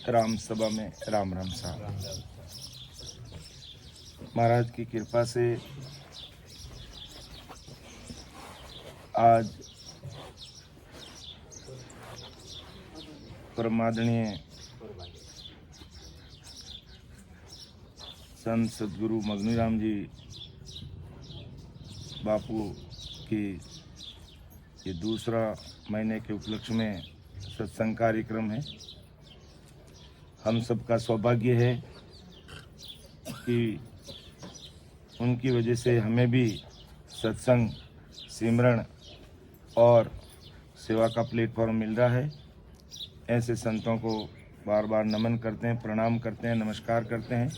राम सभा में राम राम साहब। महाराज की कृपा से आज परमादरणीय संत सदगुरु मगनीराम जी बापू की ये दूसरा महीने के उपलक्ष्य में सत्संग कार्यक्रम है। हम सबका सौभाग्य है कि उनकी वजह से हमें भी सत्संग, सिमरण और सेवा का प्लेटफॉर्म मिल रहा है। ऐसे संतों को बार बार नमन करते हैं, प्रणाम करते हैं, नमस्कार करते हैं।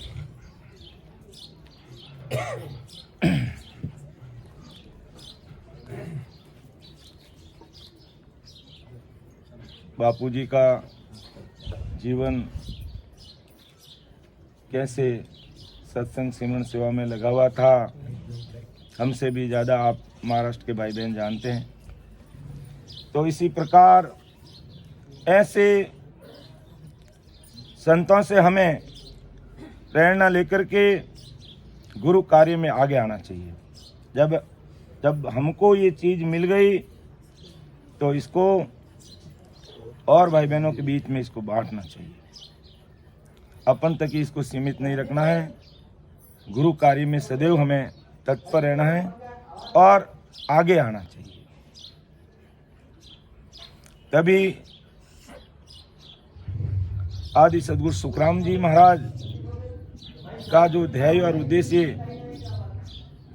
बापू जी का जीवन कैसे सत्संग सिमरन सेवा में लगा हुआ था, हमसे भी ज़्यादा आप महाराष्ट्र के भाई बहन जानते हैं। तो इसी प्रकार ऐसे संतों से हमें प्रेरणा लेकर के गुरु कार्य में आगे आना चाहिए। जब हमको ये चीज़ मिल गई तो इसको और भाई बहनों के बीच में इसको बांटना चाहिए। अपन तक ही इसको सीमित नहीं रखना है। गुरु कार्य में सदैव हमें तत्पर रहना है और आगे आना चाहिए। तभी आदि सदगुरु सुखराम जी महाराज का जो ध्येय और उद्देश्य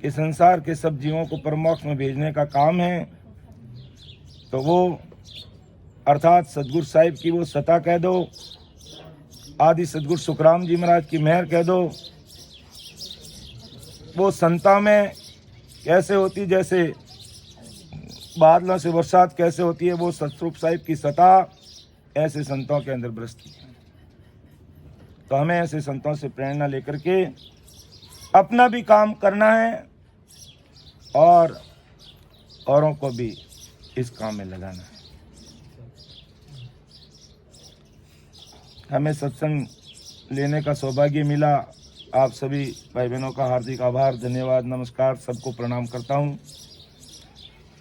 कि संसार के सब जीवों को परमोक्ष में भेजने का काम है, तो वो अर्थात सदगुरु साहिब की वो सत्ता कह दो, आदि सदगुरु सुखराम जी महाराज की मेहर कह दो। वो संता में कैसे होती, जैसे बादलों से बरसात कैसे होती है, वो सतरूप साहिब की सत्ता ऐसे संतों के अंदर बरसती है। तो हमें ऐसे संतों से प्रेरणा लेकर के अपना भी काम करना है और औरों को भी इस काम में लगाना है। हमें सत्संग लेने का सौभाग्य मिला। आप सभी भाई बहनों का हार्दिक आभार, धन्यवाद, नमस्कार, सबको प्रणाम करता हूँ।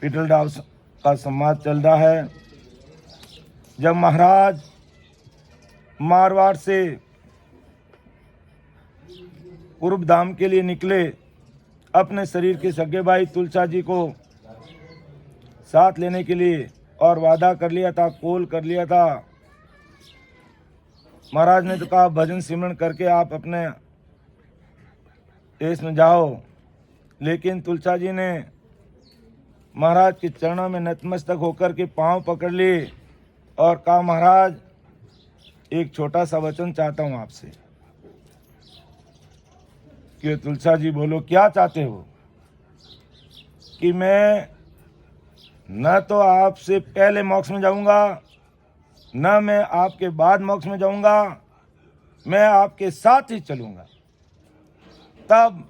पिटल डाव का संवाद चल रहा है। जब महाराज मारवाड़ से पूर्व धाम के लिए निकले, अपने शरीर के सगे भाई तुलसा जी को साथ लेने के लिए और वादा कर लिया था, कॉल कर लिया था। महाराज ने तो कहा भजन सिमरन करके आप अपने देश में जाओ, लेकिन तुलसा जी ने महाराज के चरणों में नतमस्तक होकर के पांव पकड़ लिए और कहा महाराज एक छोटा सा वचन चाहता हूं आपसे। कि तुलसा जी बोलो क्या चाहते हो? कि मैं न तो आपसे पहले मोक्ष में जाऊंगा, न मैं आपके बाद मोक्ष में जाऊंगा, मैं आपके साथ ही चलूंगा। तब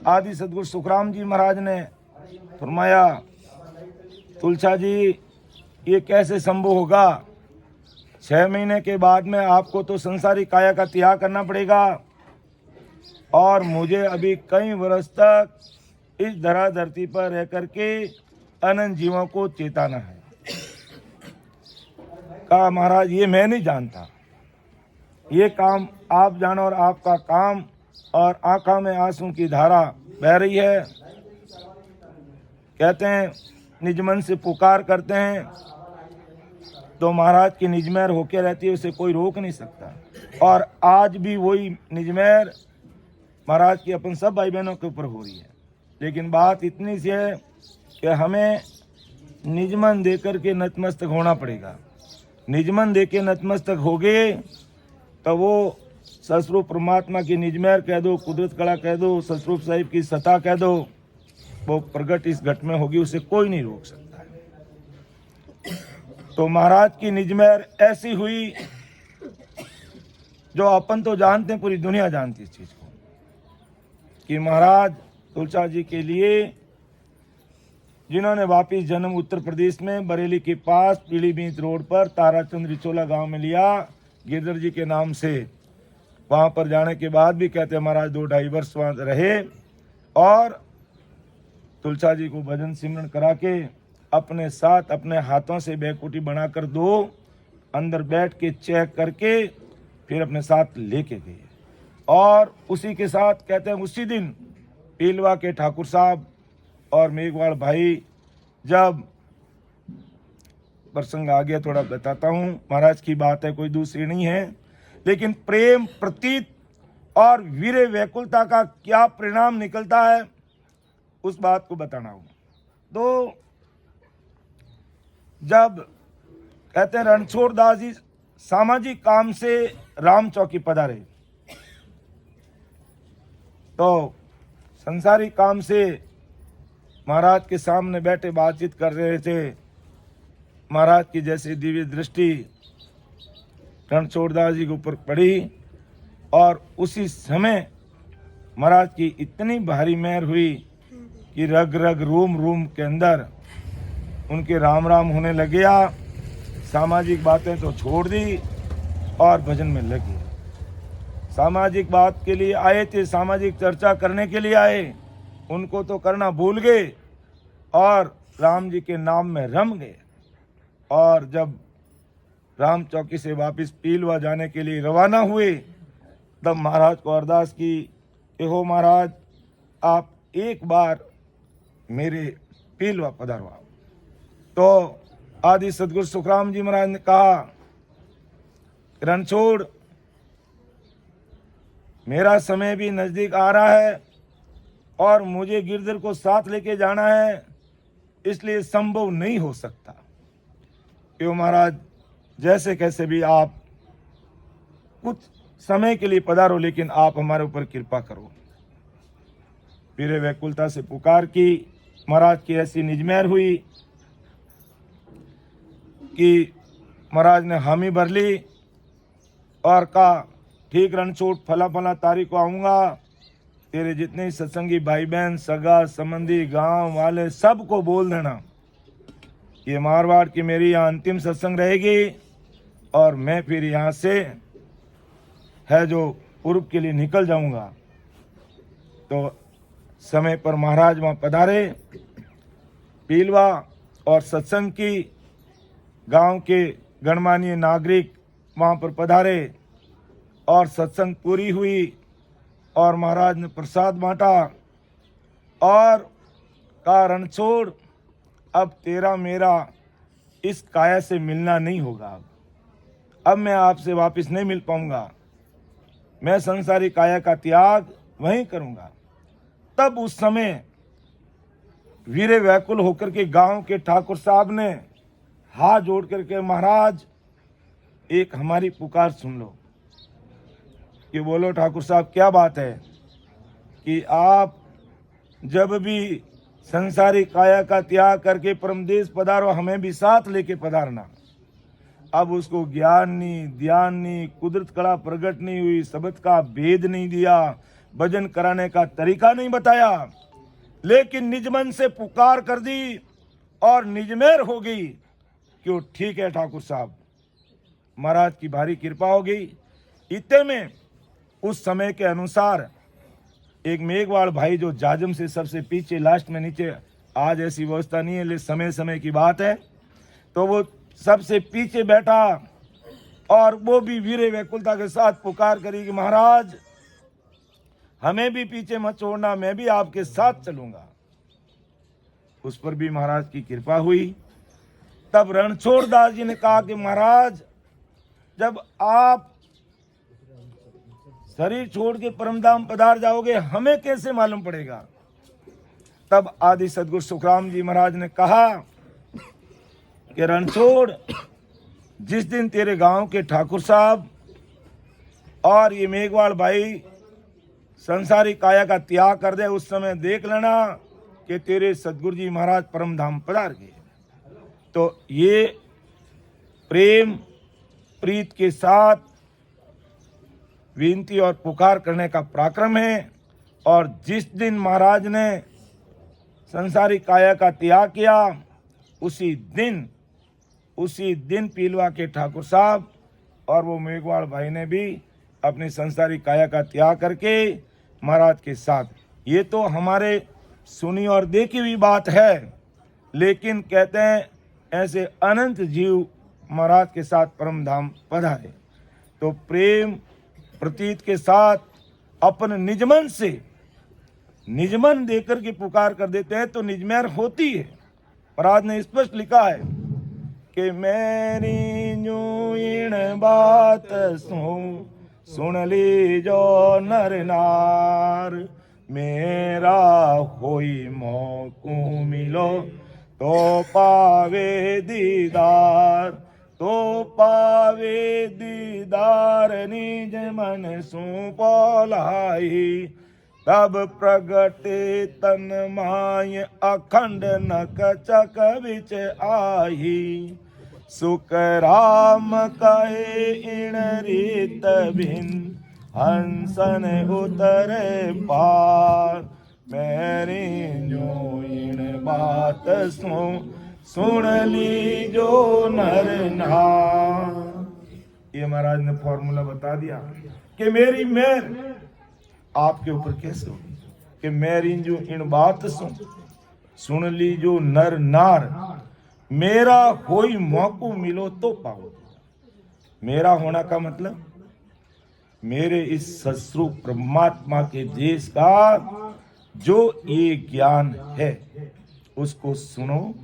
आदि सदगुरु सुखराम जी महाराज ने फरमाया तुलसा जी ये कैसे संभव होगा? 6 महीने के बाद में आपको तो संसारी काया का त्याग करना पड़ेगा और मुझे अभी कई वर्ष तक इस धरा धरती पर रह करके अनंत जीवों को चेताना है। कहा महाराज ये मैं नहीं जानता, ये काम आप जानो और आपका काम। और आंखों में आंसू की धारा बह रही है। कहते हैं निज मन से पुकार करते हैं तो महाराज की निजमेर होके रहती है, उसे कोई रोक नहीं सकता। और आज भी वही निजमेर महाराज की अपन सब भाई बहनों के ऊपर हो रही है। लेकिन बात इतनी सी है कि हमें निजमन देकर के नतमस्तक होना पड़ेगा। निजमन दे के नतमस्तक हो गए तो वो सतरूप परमात्मा की निजमेर कह दो, कुदरत कला कह दो, सतरूप साहिब की सत्ता कह दो, वो प्रगट इस घट में होगी, उसे कोई नहीं रोक सकता है। तो महाराज की निजमेर ऐसी हुई जो अपन तो जानते हैं, पूरी दुनिया जानती है इस चीज को, कि महाराज तुलसा जी के लिए जिन्होंने वापिस जन्म उत्तर प्रदेश में बरेली के पास पीलीभीत रोड पर ताराचंद रिचोला गांव में लिया, गिरधर जी के नाम से। वहां पर जाने के बाद भी कहते हैं महाराज 2-2.5 वर्ष वहां रहे और तुलसा जी को भजन सिमरन करा के अपने साथ अपने हाथों से बैकुटी बनाकर दो अंदर बैठ के चेक करके फिर अपने साथ लेके गए। और उसी के साथ कहते हैं उसी दिन पीलवा के ठाकुर साहब और मेघवाल भाई, जब प्रसंग आ गया थोड़ा बताता हूँ, महाराज की बात है कोई दूसरी नहीं है, लेकिन प्रेम प्रतीत और वीर व्याकुलता का क्या परिणाम निकलता है उस बात को बताना हूँ। तो जब कहते हैं रणछोड़ दास जी सामाजिक काम से राम चौकी पधारे, तो संसारिक काम से महाराज के सामने बैठे बातचीत कर रहे थे। महाराज की जैसी दिव्य दृष्टि रणछोड़ दास जी के ऊपर पड़ी और उसी समय महाराज की इतनी भारी मेहर हुई कि रग रग रूम रूम के अंदर उनके राम राम होने लग गया। सामाजिक बातें तो छोड़ दी और भजन में लगे। सामाजिक बात के लिए आए थे, सामाजिक चर्चा करने के लिए आए, उनको तो करना भूल गए और राम जी के नाम में रम गए। और जब राम चौकी से वापस पीलवा जाने के लिए रवाना हुए, तब महाराज को अरदास की कि हो महाराज आप एक बार मेरे पीलवा पधारवा। तो आदि सदगुरु सुखराम जी महाराज ने कहा, रणछोड़ मेरा समय भी नजदीक आ रहा है और मुझे गिरधर को साथ लेके जाना है, इसलिए संभव नहीं हो सकता। क्यों महाराज, जैसे कैसे भी आप कुछ समय के लिए पधारो, लेकिन आप हमारे ऊपर कृपा करो। पीरे व्याकुलता से पुकार की। महाराज की ऐसी निजमेर हुई कि महाराज ने हामी भर ली और कहा, ठीक रणछोड़ फला फला तारीख को आऊँगा, तेरे जितने सत्संगी भाई बहन सगा संबंधी गांव वाले सबको बोल देना ये मारवाड़ की मेरी यहाँ अंतिम सत्संग रहेगी और मैं फिर यहाँ से है जो पूर्व के लिए निकल जाऊँगा। तो समय पर महाराज वहाँ पधारे पीलवा और सत्संग की, गांव के गणमान्य नागरिक वहाँ पर पधारे और सत्संग पूरी हुई और महाराज ने प्रसाद बांटा और कहा, रणछोड़ अब तेरा मेरा इस काया से मिलना नहीं होगा, अब मैं आपसे वापस नहीं मिल पाऊंगा, मैं संसारी काया का त्याग वहीं करूंगा। तब उस समय वीरे व्याकुल होकर के गांव के ठाकुर साहब ने हाथ जोड़ करके, महाराज एक हमारी पुकार सुन लो। कि बोलो ठाकुर साहब क्या बात है? कि आप जब भी संसारी काया का त्याग करके परमदेश पधारो, हमें भी साथ लेके पधारना। अब उसको ज्ञान नहीं, ध्यान नहीं, कुदरत कला प्रकट नहीं हुई, शब्द का भेद नहीं दिया, भजन कराने का तरीका नहीं बताया, लेकिन निज मन से पुकार कर दी और निजमेर हो गई कि ठीक है ठाकुर साहब, महाराज की भारी कृपा हो गई। इतने में उस समय के अनुसार एक मेघवाल भाई जो जाजम से सबसे पीछे लास्ट में नीचे, आज ऐसी व्यवस्था नहीं है लेकिन समय समय की बात है, तो वो सबसे पीछे बैठा और वो भी वीरे व्याकुलता के साथ पुकार करी कि महाराज हमें भी पीछे मत छोड़ना, मैं भी आपके साथ चलूंगा। उस पर भी महाराज की कृपा हुई। तब रणछोड़ दास जी ने कहा कि महाराज जब आप शरीर छोड़ के परमधाम पधार जाओगे, हमें कैसे मालूम पड़ेगा? तब आदि सदगुरु सुखराम जी महाराज ने कहा कि रणछोड़, जिस दिन तेरे गांव के ठाकुर साहब और ये मेघवाल भाई संसारी काया का त्याग कर दे, उस समय देख लेना कि तेरे सदगुरु जी महाराज परमधाम पधार गए। तो ये प्रेम प्रीत के साथ विनती और पुकार करने का पराक्रम है। और जिस दिन महाराज ने संसारिक काया का त्याग किया, उसी दिन पीलवा के ठाकुर साहब और वो मेघवाड़ भाई ने भी अपनी संसारिक काया का त्याग करके महाराज के साथ, ये तो हमारे सुनी और देखी हुई बात है, लेकिन कहते हैं ऐसे अनंत जीव महाराज के साथ परम धाम पधारे तो प्रेम प्रतीत के साथ अपन निजमन से निजमन देकर के पुकार कर देते हैं तो निजमेर होती है। महाराज ने स्पष्ट लिखा है कि मेरी जो इन बात सुन ली जो नर नार, मेरा होई मौकू मिलो तो पावे दीदार, तो पावे दीदार निज मन सु बोलाई, तब प्रगटे तन माय अखंड नक चक बिच आई, सुख राम कहे इन रीत भिन हंसन उतरे पार, मेरी जो इन बात सुन ली जो नर नार। ये महाराज ने फॉर्मूला बता दिया कि मेरी मेर आपके ऊपर कैसे होगी कि मेरी जो इन बात सुन ली जो नर नार, मेरा कोई मौकू मिलो तो पाओ। मेरा होना का मतलब मेरे इस सस्वरूप परमात्मा के देश का जो ये ज्ञान है उसको सुनो,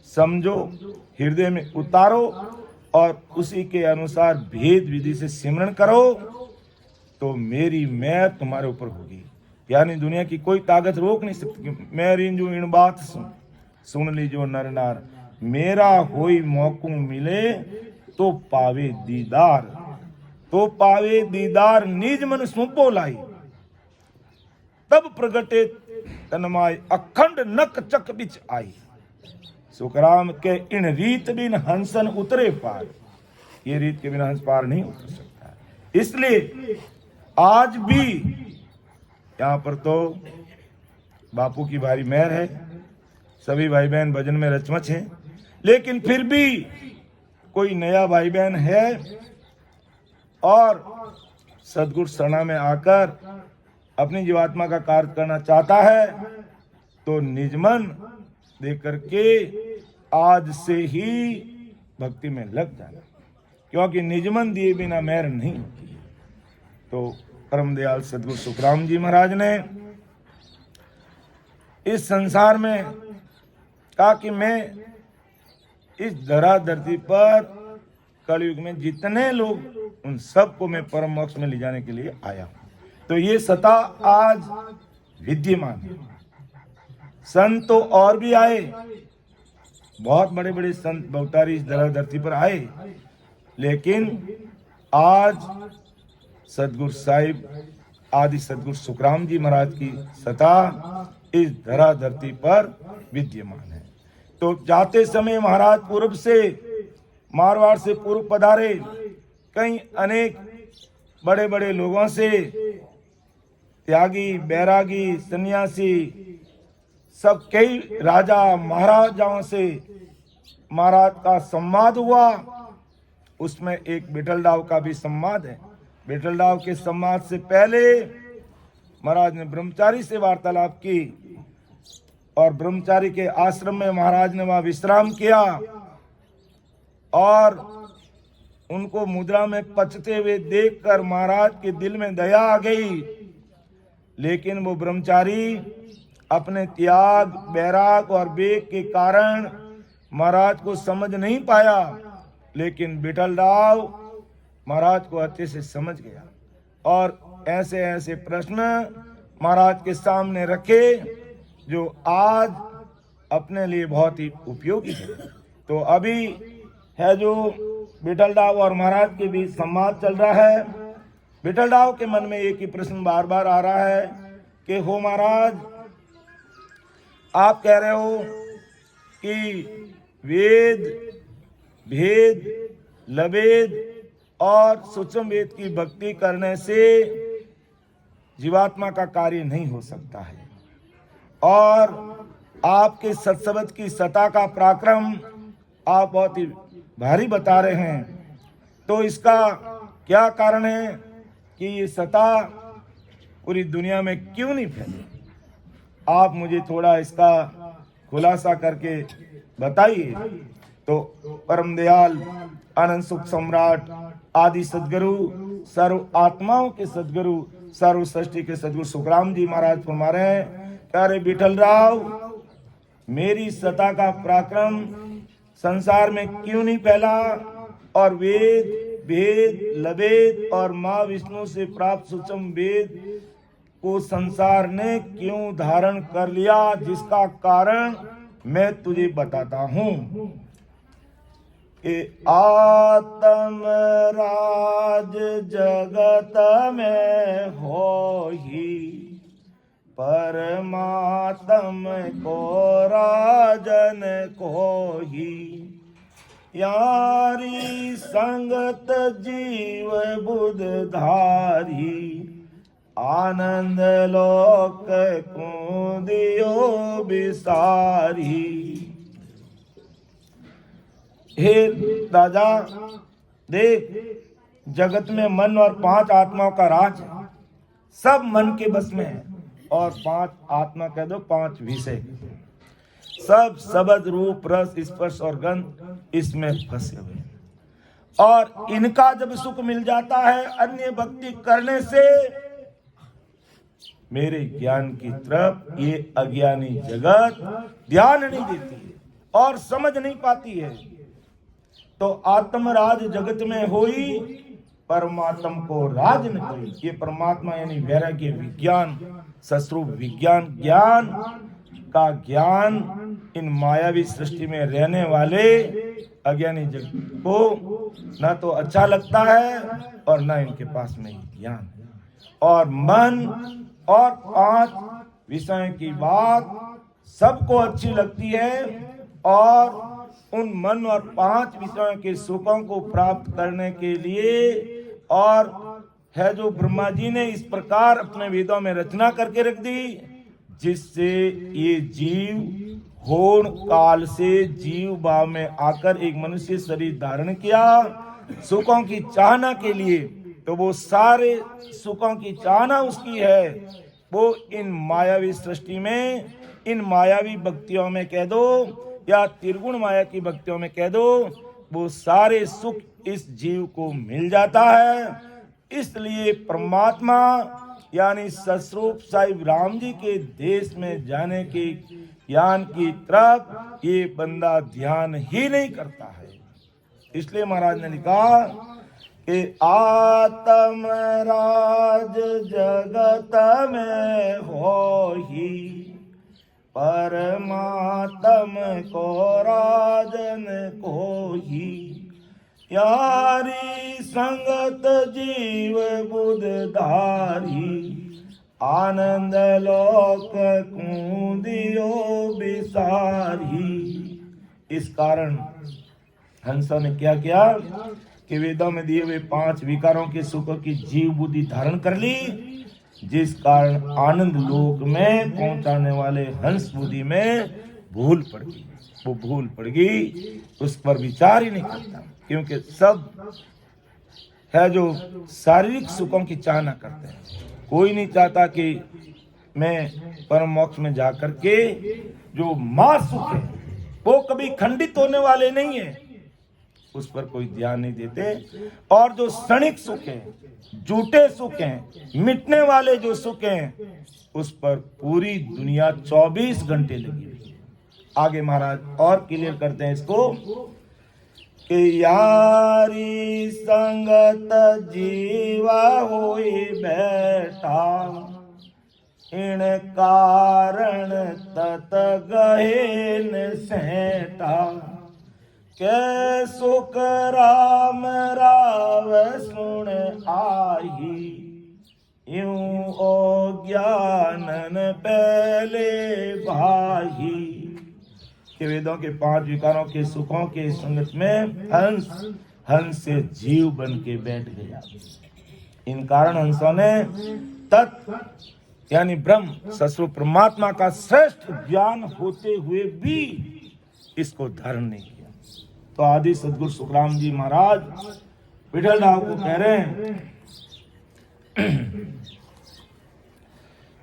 समझो, हृदय में उतारो और उसी के अनुसार भेद विधि से सिमरण करो तो मेरी मैं तुम्हारे ऊपर होगी। यानी दुनिया की कोई ताकत रोक नहीं सकती। मेरी जो इन बात सुन ली जो नर नार, मेरा होई मौकू मिले तो पावे दीदार, तो पावे दीदार निज मन सुपो लाई, तब प्रगटे तनमाय अखंड नक चक बिच आई, सुखराम के इन रीत बिन हंसन उतरे पार। ये रीत के बिना हंस पार नहीं उतर सकता। इसलिए आज भी यहाँ पर तो बापू की भारी मेहर है, सभी भाई बहन भजन में रचमच हैं, लेकिन फिर भी कोई नया भाई बहन है और सदगुरु शरणा में आकर अपनी जीवात्मा का कार्य करना चाहता है तो निजमन दे करके आज से ही भक्ति में लग जाना, क्योंकि निजमन दिए बिना मेहर नहीं होती है। तो परम दयाल सदगुरु सुखराम जी महाराज ने इस संसार में कहा कि मैं इस धरा धरती पर कलयुग में जितने लोग उन सबको मैं परम मोक्ष में ले जाने के लिए आया हूं। तो ये सता आज विद्यमान है। संत तो और भी आए, बहुत बड़े बड़े संत बहुतारी इस धरा धरती पर आए, लेकिन आज सदगुरु साहिब आदि सदगुरु सुखराम जी महाराज की सता इस धरा धरती पर विद्यमान है। तो जाते समय महाराज पूर्व से मारवाड़ से पूर्व पधारे, कई अनेक बड़े बड़े लोगों से, त्यागी, बैरागी, सन्यासी, सब कई राजा महाराजाओं से महाराज का संवाद हुआ। उसमें एक बिटलडाव का भी संवाद है। बिटलडाव के संवाद से पहले महाराज ने ब्रह्मचारी से वार्तालाप की और ब्रह्मचारी के आश्रम में महाराज ने वहां विश्राम किया और उनको मुद्रा में पचते हुए देखकर महाराज के दिल में दया आ गई, लेकिन वो ब्रह्मचारी अपने त्याग, बैराग और वेग के कारण महाराज को समझ नहीं पाया, लेकिन बिटलडाव महाराज को अच्छे से समझ गया और ऐसे ऐसे प्रश्न महाराज के सामने रखे जो आज अपने लिए बहुत ही उपयोगी है। तो अभी है जो बिटलडाव और महाराज के बीच संवाद चल रहा है। बिटलडाव के मन में एक ही प्रश्न बार बार आ रहा है कि हो महाराज, आप कह रहे हो कि वेद, भेद, लवेद और सूक्ष्म वेद की भक्ति करने से जीवात्मा का कार्य नहीं हो सकता है, और आपके सत्सबद की सता का पराक्रम आप बहुत ही भारी बता रहे हैं, तो इसका क्या कारण है कि ये सता पूरी दुनिया में क्यों नहीं फैली? आप मुझे थोड़ा इसका खुलासा करके बताइए। तो परम दयाल आनंद सुख सम्राट आदि सदगुरु, सर्व आत्माओं के सदगुरु, सर्व सृष्टि के सदगुरु सुखराम जी महाराज फरमा रहे हैं, अरे विठल राव, मेरी सता का पराक्रम संसार में क्यों नहीं फैला, और वेद वेद लवेद और माँ विष्णु से प्राप्त सूक्ष्म वेद को संसार ने क्यों धारण कर लिया, जिसका कारण मैं तुझे बताता हूं कि आत्म राज जगत में हो ही, परमात्म को राजन को ही, यारी संगत जीव बुध धारी, आनंद लोक को दियो बिसारी। हे राजा, देख, जगत में मन और 5 आत्माओं का राज है, सब मन के बस में है, और 5 आत्मा कह दो, 5 विषय, सब शब्द रूप रस स्पर्श और गंध इसमें फंसे हुए, और इनका जब सुख मिल जाता है अन्य भक्ति करने से, मेरे ज्ञान की तरफ ये अज्ञानी जगत ध्यान नहीं देती है और समझ नहीं पाती है। तो आत्मराज जगत में होई, परमात्म को राज न कोई। ये परमात्मा यानी वैराग्य विज्ञान, सस्वरूप विज्ञान, ज्ञान का ज्ञान इन मायावी सृष्टि में रहने वाले अज्ञानी जगत को न तो अच्छा लगता है और न इनके पास में ज्ञान, और मन और 5 विषयों की बात सबको अच्छी लगती है, और उन मन और 5 विषयों के सुखों को प्राप्त करने के लिए, और है जो ब्रह्मा जी ने इस प्रकार अपने वेदों में रचना करके रख दी, जिससे ये जीव होड़ काल से जीव भाव में आकर एक मनुष्य शरीर धारण किया सुखों की चाहना के लिए। तो वो सारे सुखों की चाहना उसकी है, वो इन मायावी सृष्टि में, इन मायावी भक्तियों में कह दो या त्रिगुण माया की भक्तियों में कह दो, वो सारे सुख इस जीव को मिल जाता है। इसलिए परमात्मा यानी सस्वरूप साहिब राम जी के देश में जाने के ज्ञान की तरफ ये बंदा ध्यान ही नहीं करता है। इसलिए महाराज ने लिखा कि आत्म राज जगत में हो ही, परमात्म को राजन को ही, यारी संगत जीव बुध धारी, आनंद लोक कूदियो बिसारी। इस कारण हंसा ने क्या किया कि वेदों में दिए हुए 5 विकारों के सुखों की जीव बुद्धि धारण कर ली, जिस कारण आनंद लोक में पहुंचाने वाले हंस बुद्धि में भूल पड़ गई। वो भूल पड़ गई, उस पर विचार ही नहीं करता, क्योंकि सब है जो शारीरिक सुखों की चाहना करते हैं। कोई नहीं चाहता कि मैं परम मोक्ष में जाकर के, जो मां सुख है वो कभी खंडित होने वाले नहीं है, उस पर कोई ध्यान नहीं देते। और जो क्षणिक सुख है, झूठे सुख हैं, मिटने वाले जो सुख हैं, उस पर पूरी दुनिया 24 घंटे लगी हुई है। आगे महाराज और क्लियर करते हैं इसको कि यारी संगत जीवा होई बैठा, इन कारण तत गहेन सेटा, के सुख राम राव सुन आई, यूं ओ ज्ञानन पहले भाई। के वेदों के 5 विकारों के सुखों के संगत में हंस से जीव बन के बैठ गया। इन कारण हंसों ने तत् यानी ब्रह्म सस्वरूप परमात्मा का श्रेष्ठ ज्ञान होते हुए भी इसको धारण नहीं किया। तो आदि सदगुरु सुखराम जी महाराज विठल राव को कह रहे हैं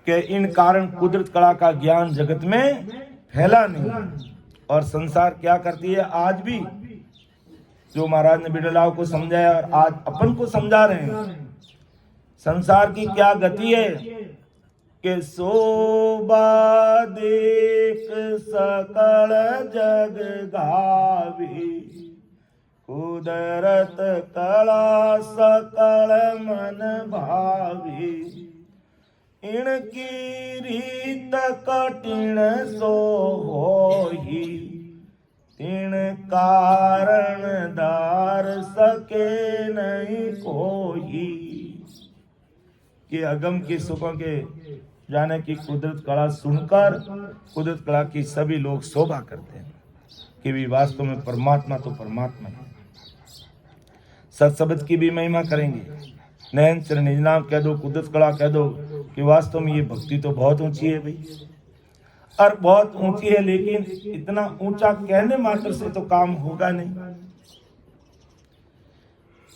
कि इन कारण कुदरत कला का ज्ञान जगत में फैला नहीं। और संसार क्या करती है आज भी, जो महाराज ने विठल राव को समझाया और आज अपन को समझा रहे हैं। संसार की क्या गति है कि शोभा देख सकल जग गावी, कुदरत कला सकल मन भावी, इनकी रीत कठिन सो होई, तीन कारण दार सके नहीं कोई। कि अगम के सुखों के जाने की कुदरत कला सुनकर कुदरत कला की सभी लोग शोभा करते हैं कि भी वास्तव में परमात्मा तो परमात्मा है। सत्शब्द की भी महिमा करेंगे, नयन चरण निज नाम कह दो, कुदरत कला कह दो कि वास्तव में ये भक्ति तो बहुत ऊंची है भाई, और बहुत ऊंची है, लेकिन इतना ऊंचा कहने मात्र से तो काम होगा नहीं,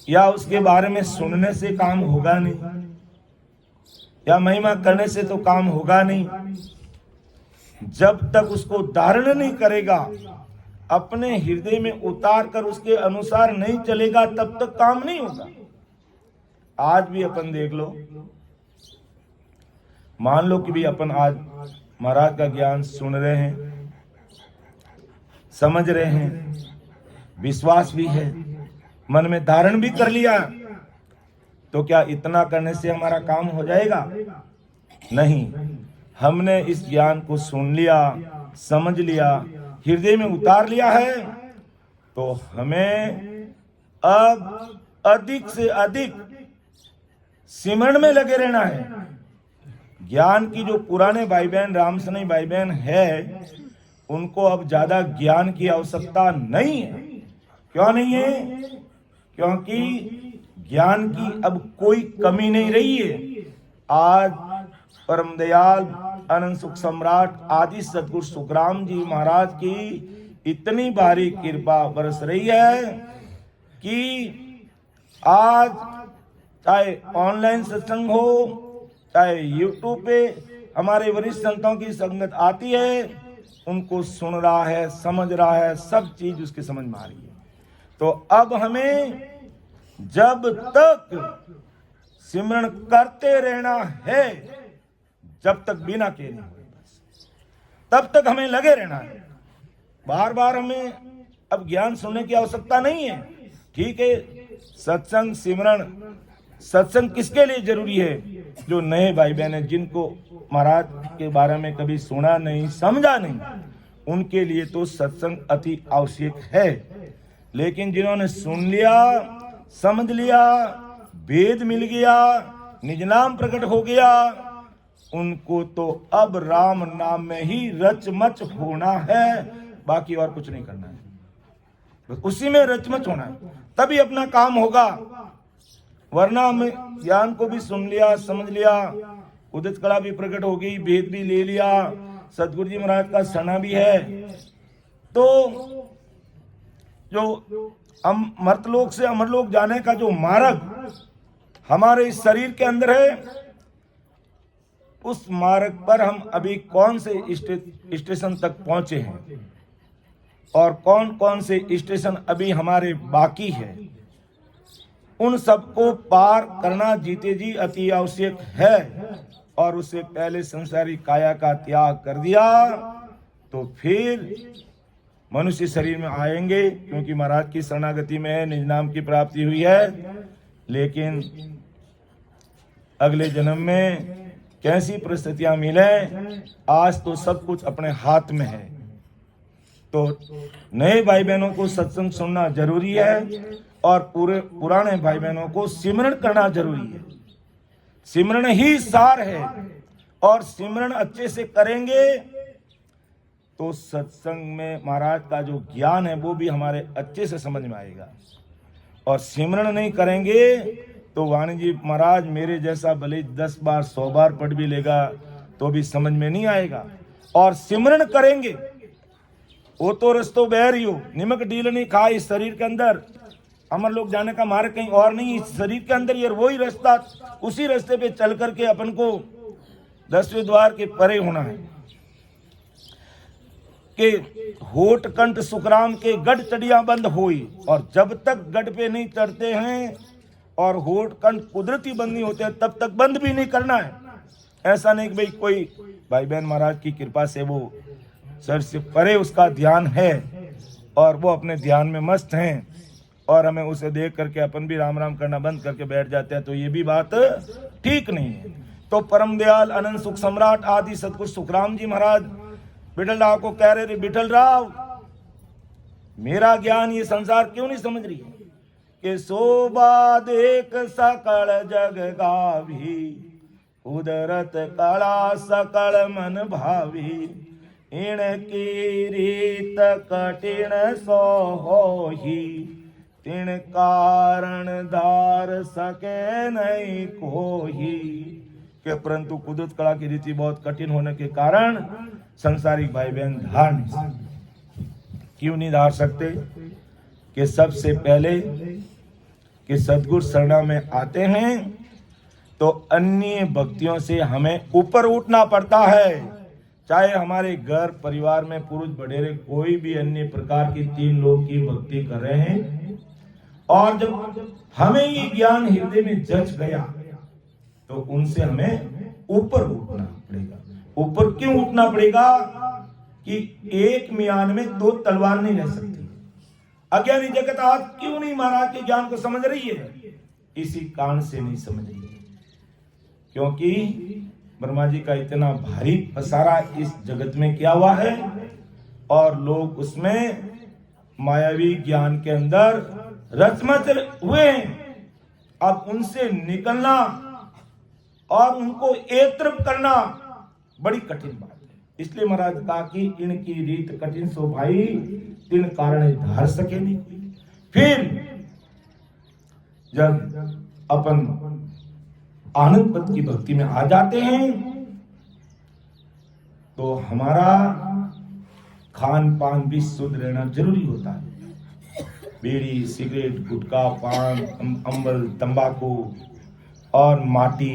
या उसके बारे में सुनने से काम होगा नहीं, या महिमा करने से तो काम होगा नहीं। जब तक उसको धारण नहीं करेगा, अपने हृदय में उतार कर उसके अनुसार नहीं चलेगा, तब तक काम नहीं होगा। आज भी अपन देख लो, मान लो कि भी अपन आज महाराज का ज्ञान सुन रहे हैं, समझ रहे हैं, विश्वास भी है, मन में धारण भी कर लिया, तो क्या इतना करने से हमारा काम हो जाएगा? नहीं। हमने इस ज्ञान को सुन लिया, समझ लिया, हृदय में उतार लिया है, तो हमें अब अधिक से अधिक सिमरण में लगे रहना है। ज्ञान की जो पुराने भाई बहन, रामसनई भाई बहन है, उनको अब ज्यादा ज्ञान की आवश्यकता नहीं है। क्यों नहीं है? क्योंकि ज्ञान की अब कोई कमी नहीं रही है। आज परम दयाल अनंत सुख सम्राट आदि सदगुरु सुखराम जी महाराज की इतनी भारी कृपा बरस रही है कि आज चाहे ऑनलाइन सत्संग हो, चाहे यूट्यूब पे हमारे वरिष्ठ संतों की संगत आती है, उनको सुन रहा है, समझ रहा है, सब चीज उसके समझ में आ रही है। तो अब हमें जब तक सिमरन करते रहना है, जब तक बिना के नहीं हुए, बस तब तक हमें लगे रहना है। बार बार हमें अब ज्ञान सुनने की आवश्यकता नहीं है। ठीक है, सत्संग सिमरन, सत्संग किसके लिए जरूरी है? जो नए भाई बहन है, जिनको महाराज के बारे में कभी सुना नहीं, समझा नहीं, उनके लिए तो सत्संग अति आवश्यक है। लेकिन जिन्होंने सुन लिया, समझ लिया, वेद मिल गया, निज नाम प्रकट हो गया, उनको तो अब राम नाम में ही रचमच होना है, बाकी और कुछ नहीं करना है, बस उसी में रचमच होना है, तभी अपना काम होगा। वरना हम ज्ञान को भी सुन लिया, समझ लिया, उदित कला भी प्रकट हो गई, वेद भी ले लिया, सतगुरु जी महाराज का सना भी है, तो जो मर्तलोक से अमरलोक जाने का जो मार्ग हमारे इस शरीर के अंदर है, उस मार्ग पर हम अभी कौन से स्टेशन तक पहुंचे हैं और कौन कौन से स्टेशन अभी हमारे बाकी है, उन सबको पार करना जीते जी अति आवश्यक है। और उससे पहले संसारी काया का त्याग कर दिया तो फिर मनुष्य शरीर में आएंगे, क्योंकि महाराज की शरणागति में निज नाम की प्राप्ति हुई है। लेकिन अगले जन्म में कैसी परिस्थितियां मिले, आज तो सब कुछ अपने हाथ में है। तो नए भाई बहनों को सत्संग सुनना जरूरी है और पुराने भाई बहनों को सिमरन करना जरूरी है। सिमरन ही सार है, और सिमरन अच्छे से करेंगे तो सत्संग में महाराज का जो ज्ञान है वो भी हमारे अच्छे से समझ में आएगा। और सिमरन नहीं करेंगे तो वाणी जी महाराज मेरे जैसा भले 10 बार 100 बार पढ़ भी लेगा तो भी समझ में नहीं आएगा। और सिमरन करेंगे वो तो रस्तो बहर ही हो, निमक ढील नहीं खा इस शरीर के अंदर, अमर लोग जाने का मार्ग कहीं और नहीं, इस शरीर के अंदर ये वही रास्ता, उसी रास्ते पे चल करके अपन को 10वें द्वार के परे होना है। कि होठ कंठ सुखराम के गढ़ चढ़िया बंद होई, और जब तक गढ़ पे नहीं चढ़ते हैं और होठ कंठ कुदरती बंद नहीं होते हैं तब तक बंद भी नहीं करना है। ऐसा नहीं कि भाई कोई भाई बहन महाराज की कृपा से वो सर से परे उसका ध्यान है और वो अपने ध्यान में मस्त हैं और हमें उसे देख करके अपन भी राम राम करना बंद करके बैठ जाते हैं, तो ये भी बात ठीक नहीं है। तो परम दयाल अनंत सुख सम्राट आदि सतगुरु सुखराम जी महाराज बिठल राव को कह रहे थे, बिठल राव मेरा ज्ञान ये संसार क्यों नहीं समझ रही है कि शोभा देख सकल जग गावी, उदरत कला सकल मन भावी, इनकी रीत कठिन सो होही, तिन कारण धार सके नहीं कोही। कि परंतु कुदरत कला की रीति बहुत कठिन होने के कारण संसारिक भाई बहन धार नहीं सकते। क्यों नहीं धार सकते? कि सबसे पहले कि सदगुरु शरणा में आते हैं तो अन्य भक्तियों से हमें ऊपर उठना पड़ता है। चाहे हमारे घर परिवार में पुरुष वडेरे कोई भी अन्य प्रकार की 3 लोग की भक्ति कर रहे हैं, और जब हमें ये ज्ञान हृदय में जच गया तो उनसे हमें ऊपर उठना पड़ेगा। ऊपर क्यों उठना पड़ेगा? कि एक म्यान में 2 तलवार नहीं रह सकती। अज्ञानी जगत आज क्यों नहीं महाराज के ज्ञान को समझ रही है? इसी कारण से नहीं समझ रही है क्योंकि ब्रह्मा जी का इतना भारी पसारा इस जगत में किया हुआ है और लोग उसमें मायावी ज्ञान के अंदर रचमच हुए हैं। अब उनसे निकलना और उनको एक तरफ करना बड़ी कठिन बात है। इसलिए महाराज कहा कि इनकी रीत कठिन सो भाई, तीन कारण धार सके नहीं। फिर जब अपन आनंद पद की भक्ति में आ जाते हैं तो हमारा खान पान भी शुद्ध रहना जरूरी होता है। बीड़ी, सिगरेट, गुटखा, पान, अम्बल, तंबाकू और माटी,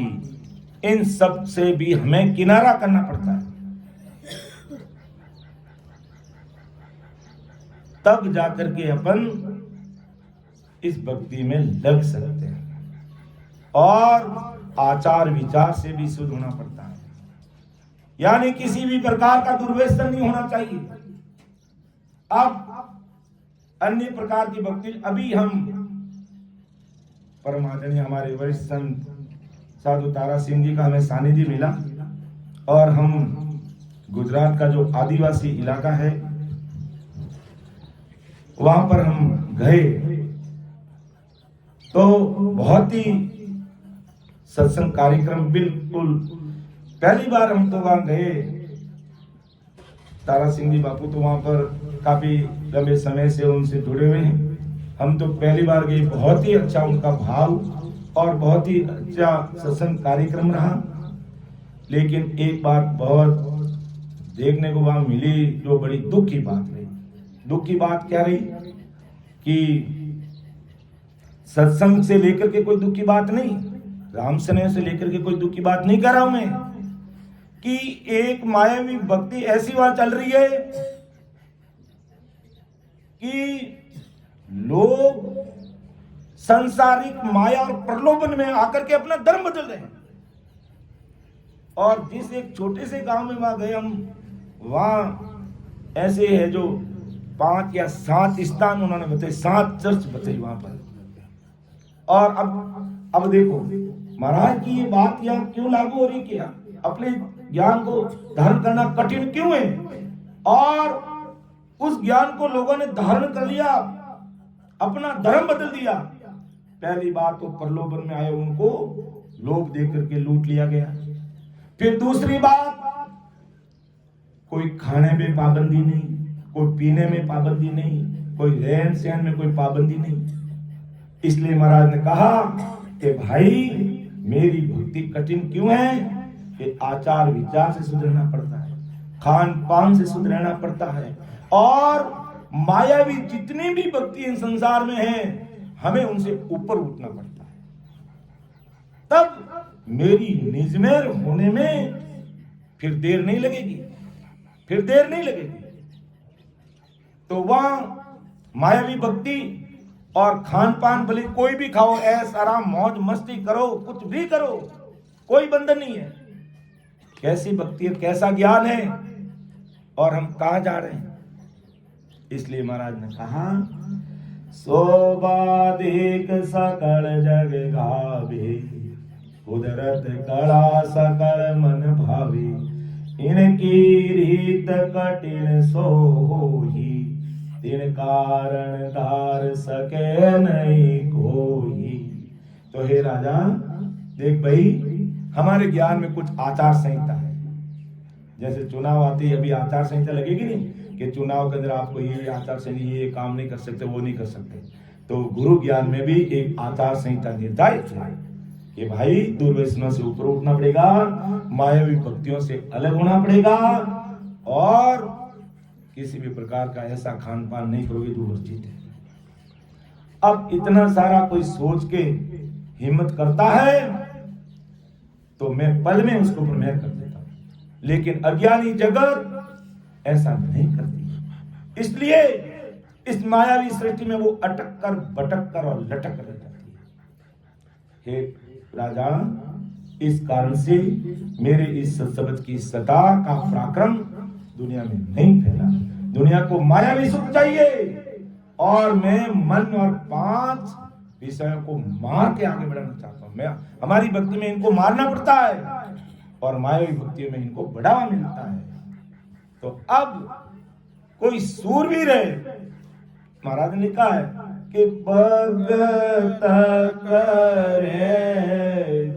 इन सब से भी हमें किनारा करना पड़ता है, तब जाकर के अपन इस भक्ति में लग सकते हैं। और आचार विचार से भी शुद्ध होना पड़ता है, यानी किसी भी प्रकार का दुर्व्यसन नहीं होना चाहिए। अब अन्य प्रकार की भक्ति, अभी हम परम आदरणीय हमारे वरिष्ठ संत साधु तारा सिंह जी का हमें सानिध्य मिला और हम गुजरात का जो आदिवासी इलाका है वहां पर हम गए तो बहुत ही सत्संग कार्यक्रम, बिल्कुल पहली बार हम तो वहां गए। तारा सिंह जी बापू तो वहां पर काफी लंबे समय से उनसे जुड़े हुए हैं, हम तो पहली बार गए। बहुत ही अच्छा उनका भाव और बहुत ही अच्छा सत्संग कार्यक्रम रहा। लेकिन एक बात बहुत देखने को वहां मिली जो बड़ी दुख की बात रही। दुख की बात क्या रही कि सत्संग से लेकर के कोई दुख की बात नहीं, राम स्नेह से लेकर के कोई दुख की बात नहीं कर रहा हूं मैं, कि एक मायावी भक्ति ऐसी वहां चल रही है कि लोग सांसारिक माया और प्रलोभन में आकर के अपना धर्म बदल रहे हैं। और जिस एक छोटे से गांव में वहां गए हम, वहां ऐसे है जो 5 या 7 स्थान उन्होंने बताए, 7 चर्च बताई वहां पर। और अब देखो महाराज की ये बात यहाँ क्यों लागू हो रही, क्या अपने ज्ञान को धारण करना कठिन क्यों है? और उस ज्ञान को लोगों ने धारण कर लिया, अपना धर्म बदल दिया। पहली बात तो प्रलोभन में आए उनको लोभ दे करके लूट लिया गया। फिर दूसरी बात, कोई खाने में पाबंदी नहीं, कोई पीने में पाबंदी नहीं, कोई रहन सहन में कोई पाबंदी नहीं। इसलिए महाराज ने कहा कि भाई मेरी भक्ति कठिन क्यों है? कि आचार विचार से सुधरना पड़ता है, खान पान से सुधरना पड़ता है, और मायावी जितनी भी भक्ति इन संसार में है हमें उनसे ऊपर उठना पड़ता है। तब मेरी निजमेर होने में फिर देर नहीं लगेगी, फिर देर नहीं लगेगी। तो वहां मायावी भक्ति और खान पान भले कोई भी खाओ, ऐश आराम मौज मस्ती करो, कुछ भी करो, कोई बंधन नहीं है। कैसी भक्ति है, कैसा ज्ञान है, और हम कहां जा रहे हैं? इसलिए महाराज ने कहा सोबाधिक सकल जग गावे, कुदरत कला सकल मन भावे, इनकी रीत कठिन सो होई, तिन कारण धार सके नहीं कोई। तो हे राजा देख भाई, हमारे ज्ञान में कुछ आचार संहिता है। जैसे चुनाव आते ही अभी आचार संहिता लगेगी नहीं कि चुनाव के अंदर आपको ये आचार संहिता, ये काम नहीं कर सकते, वो नहीं कर सकते। तो गुरु ज्ञान में भी एक आचार संहिता निर्धारित है कि भाई दुर्व्यसनों से ऊपर उठना पड़ेगा, मायावी भक्तियों से अलग होना पड़ेगा, और किसी भी प्रकार का ऐसा खान पान नहीं करोगे जो वर्जित है। अब इतना सारा कोई सोच के हिम्मत करता है तो मैं पल में उसको प्रमेय कर देता हूं, लेकिन अज्ञानी जगत ऐसा नहीं करती। इसलिए इस मायावी सृष्टि में वो अटक कर भटक कर और लटक रह जाती है। हे राजा, इस कारण से मेरे इस शब्द की सदा का पराक्रम दुनिया में नहीं फैला। दुनिया को मायावी सुख चाहिए, और मैं मन और 5 विषयों को मार के आगे बढ़ाना चाहता हूं। मैं हमारी भक्ति में इनको मारना पड़ता है, और मायावी भक्ति में इनको बढ़ावा मिलता है। तो अब कोई सूरवीर है, महाराज ने कहा है कि भगत करे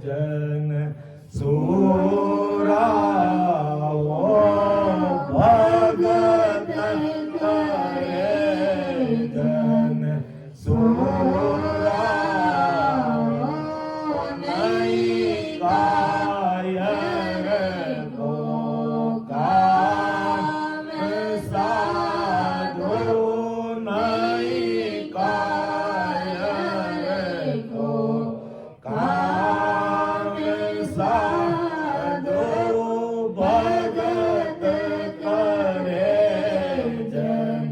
जन सूरा, भगत करे जन सूरा, नहीं कायर को काम साधो, नहीं कायर को काम साधो, भगत करे जन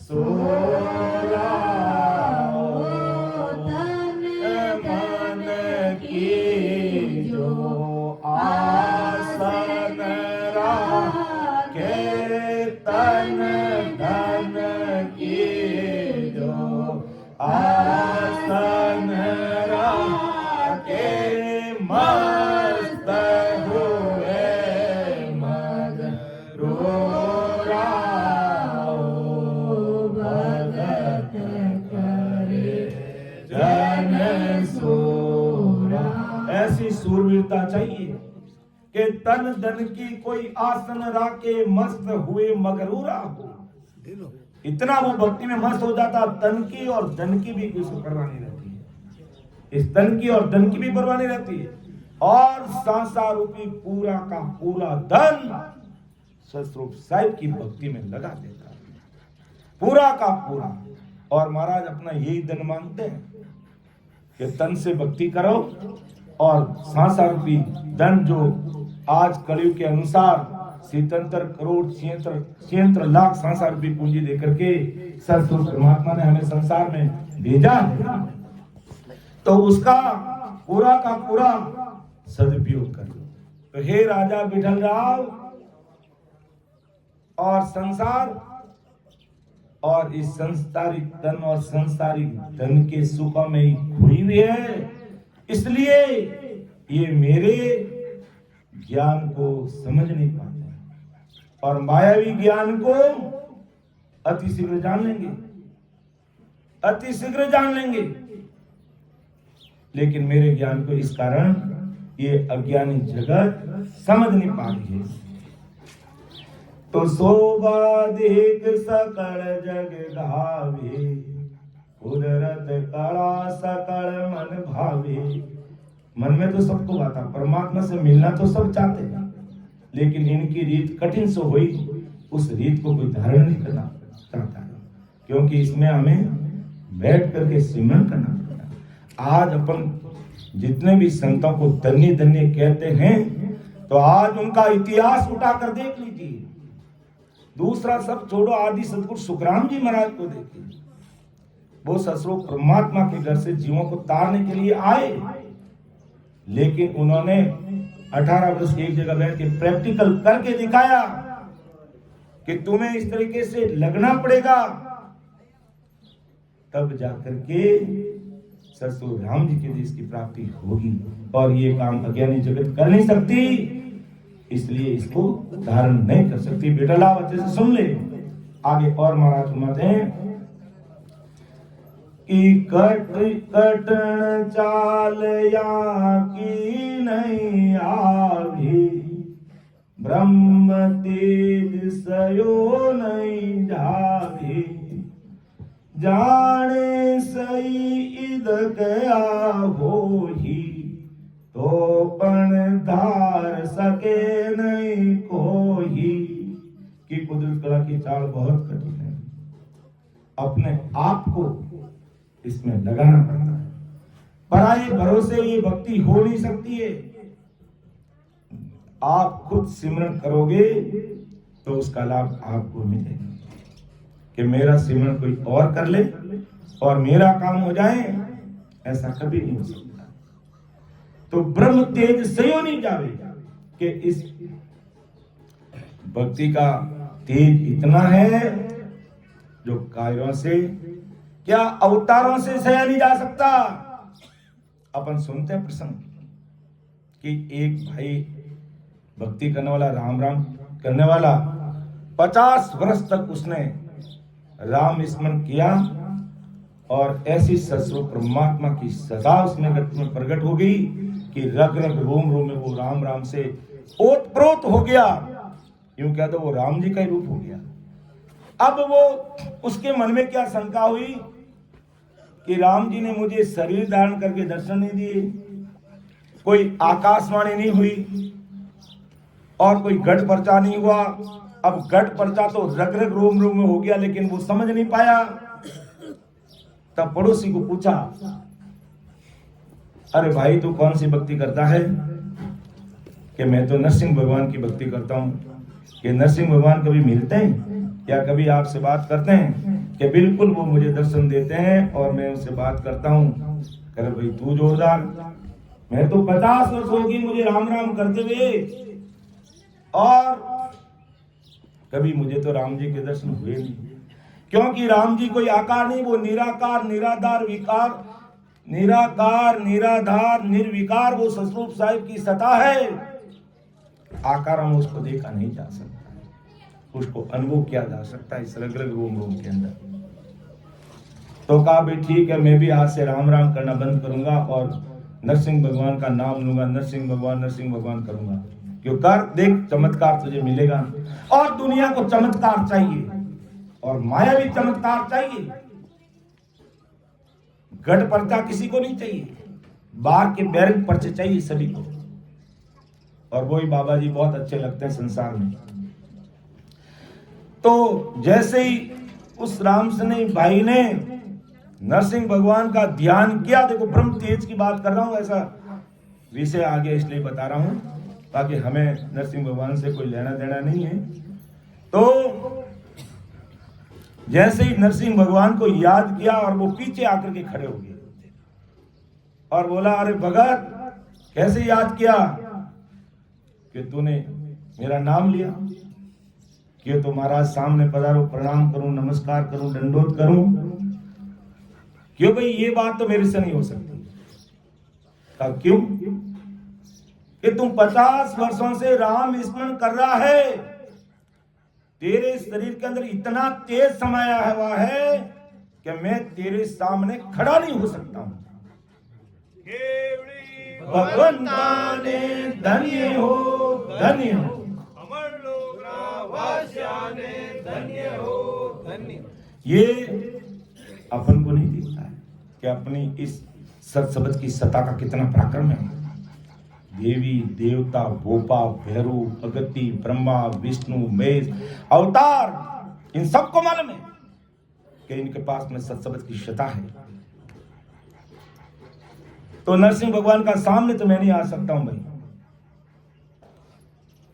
सूरा, मन की जो आसन राखे, तन धन की जो आसन राखे, मस्त हुए मद रोरा, भगत करे जन सूरा। ऐसी सूरवीरता चाहिए कि तन धन की कोई आसन राखे, मस्त हुए मगरूरा हो। इतना वो भक्ति में मस्त हो जाता, तन की और धन की भी कुछ परवाह नहीं रहती है। इस तन की और धन की भी परवाह नहीं रहती है, और सांसार रूपी पूरा का पूरा धन सतरूप साहिब की भक्ति में लगा देता है, पूरा का पूरा। और महाराज अपना यही धन मांगते हैं कि तन से भक्ति करो, और सांसार रूपी धन जो आज कलयुग के अनुसार 77 करोड़ 76 लाख संसार रूपी पूंजी देकर के सतगुरु परमात्मा ने हमें संसार में भेजा है, तो उसका पूरा का पूरा सदुपयोग कर लो। तो हे राजा विठल राव, और संसार और इस संसारिक धन और संसारिक धन के सुखों में ही खोई हुई है, इसलिए ये मेरे ज्ञान को समझ नहीं पाते, और मायावी ज्ञान को अति शीघ्र जान लेंगे, अति शीघ्र जान लेंगे, लेकिन मेरे ज्ञान को इस कारण ये अज्ञानी जगत समझ नहीं पा रही है। तो शोभा देख सकल जग गावे, कुदरत कला सकल मन भावे। मन में तो सबको बाता, परमात्मा से मिलना तो सब चाहते हैं, लेकिन इनकी रीत कठिन से हुई, उस रीत को कोई धारण नहीं करना चाहता, क्योंकि इसमें हमें बैठ करके सिमरन करना पड़ता। आज अपन जितने भी संतों को धन्य धन्य कहते हैं, तो आज उनका इतिहास उठा कर देख लीजिए। दूसरा सब छोड़ो, आदि सतगुरु सुखराम जी महाराज को देखिए। वो ससुरो परमात्मा के घर से जीवों को तारने के लिए आए, लेकिन उन्होंने 18 वर्ष एक जगह बैठ के प्रैक्टिकल करके दिखाया कि तुम्हें इस तरीके से लगना पड़ेगा, तब जाकर के ससुर राम जी के देश की प्राप्ति होगी। और ये काम अज्ञानी जगत कर नहीं सकती, इसलिए इसको धारण नहीं कर सकती। बेटा लाभ अच्छे से सुन ले। आगे और महाराज सुनाते हैं कि कटन चाल या की नहीं आवी, ब्रह्म तेज सयो नहीं जावी, जाने सही इद गया हो ही, तो पण धार सके नहीं कोई। कि कुदरत कला की चाल बहुत कठिन है, अपने आप को इसमें लगाना पड़ता है। पराये भरोसे ये भक्ति हो नहीं सकती है। आप खुद सिमरन करोगे तो उसका लाभ आपको मिलेगा। कि मेरा सिमरन कोई और कर ले और मेरा काम हो जाए, ऐसा कभी नहीं हो सकता। तो ब्रह्म तेज सयो नहीं जावे कि इस भक्ति का तेज इतना है जो कायरों से क्या अवतारों से सया नहीं जा सकता। अपन सुनते हैं प्रसंग कि एक भाई भक्ति करने वाला, राम राम करने वाला, 50 वर्ष तक उसने राम स्मरण किया, और ऐसी ससुर परमात्मा की सदा उसमें प्रकट हो गई कि रग रग रोम रोम में वो राम राम से ओतप्रोत हो गया। यूं कहते वो राम जी का ही रूप हो गया। अब वो उसके मन में क्या शंका हुई कि राम जी ने मुझे शरीर धारण करके दर्शन नहीं दिए, कोई आकाशवाणी नहीं हुई और कोई गढ़ पर्चा नहीं हुआ। अब गढ़ पर्चा तो रग रग रोम रोम में हो गया, लेकिन वो समझ नहीं पाया। तब पड़ोसी को पूछा, अरे भाई तू कौन सी भक्ति करता है? कि मैं तो नरसिंह भगवान की भक्ति करता हूँ। कि नरसिंह भगवान कभी मिलते हैं या कभी आपसे बात करते हैं? कि बिल्कुल वो मुझे दर्शन देते हैं और मैं उनसे बात करता हूँ। कह भाई तू जोरदार, मैं तो 50 वर्ष होगी मुझे राम राम करते हुए, और कभी मुझे तो राम जी के दर्शन हुए नहीं। क्योंकि राम जी कोई आकार नहीं, वो निराकार निराधार विकार, निराकार निराधार निर्विकार वो सतरूप साहिब की सत्ता है। आकार में उसको देखा नहीं जा सकता, उसको अनुभव किया जा सकता है इस रग रग रोम रोम के अंदर। तो कहा भाई ठीक है, मैं भी आज से राम राम करना बंद करूंगा और नरसिंह भगवान का नाम लूंगा, नरसिंह भगवान करूंगा। क्यों कर देख, चमत्कार तुझे मिलेगा। और दुनिया को चमत्कार चाहिए और माया भी चमत्कार चाहिए। गढ़ पर्चा किसी को नहीं चाहिए, बाहर के बैरक पर्चे चाहिए सभी को। और वही बाबा जी बहुत अच्छे लगते हैं संसार में। तो जैसे ही उस रामसने भाई ने नरसिंह भगवान का ध्यान किया, देखो ब्रह्म तेज की बात कर रहा हूं, ऐसा विषय आगे इसलिए बता रहा हूं ताकि हमें नरसिंह भगवान से कोई लेना देना नहीं है। तो जैसे ही नरसिंह भगवान को याद किया और वो पीछे आकर के खड़े हो गए और बोला, अरे भगत कैसे याद किया? कि तूने मेरा नाम लिया, कि तो महाराज सामने पधारो, प्रणाम करूं, नमस्कार करूं, दंडोत करूं। क्यों भाई ये बात तो मेरे से नहीं हो सकती। कहा क्यों? कि तुम 50 वर्षों से राम स्मरण कर रहा है, तेरे शरीर के अंदर इतना तेज समाया हुआ है कि मैं तेरे सामने खड़ा नहीं हो सकता हूं। भगवंता ने धन्य हो, धन्य हो, अमर लोग ने धन्य हो, धन्य। ये अपन को नहीं दिखता है कि अपनी इस सत शब्द की सत्ता का कितना पराक्रम है। देवी देवता भोपा भैरू अगति ब्रह्मा विष्णु महेश अवतार इन सबको मालूम है कि इनके पास में सत शब्द की सत्ता है। तो नरसिंह भगवान का सामने तो मैं नहीं आ सकता हूं भाई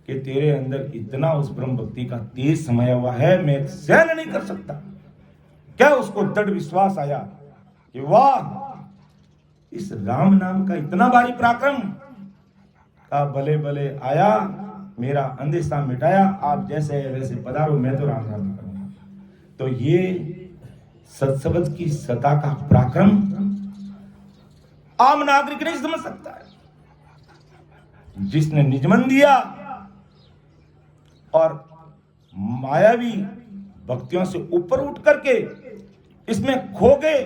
कि तेरे अंदर इतना उस ब्रह्म भक्ति का तेज समाया हुआ है, मैं सहन नहीं कर सकता। क्या उसको दृढ़ विश्वास आया कि वाह इस राम नाम का इतना भारी पराक्रम का भले भले आया, मेरा अंदेशा मिटाया, आप जैसे वैसे पधारो, मैं तो राम राम करूंगा। तो ये सत्शब्द की सत्ता का पराक्रम आम नागरिक नहीं समझ सकता है। जिसने निजमन दिया और मायावी भक्तियों से ऊपर उठ करके इसमें खो गए,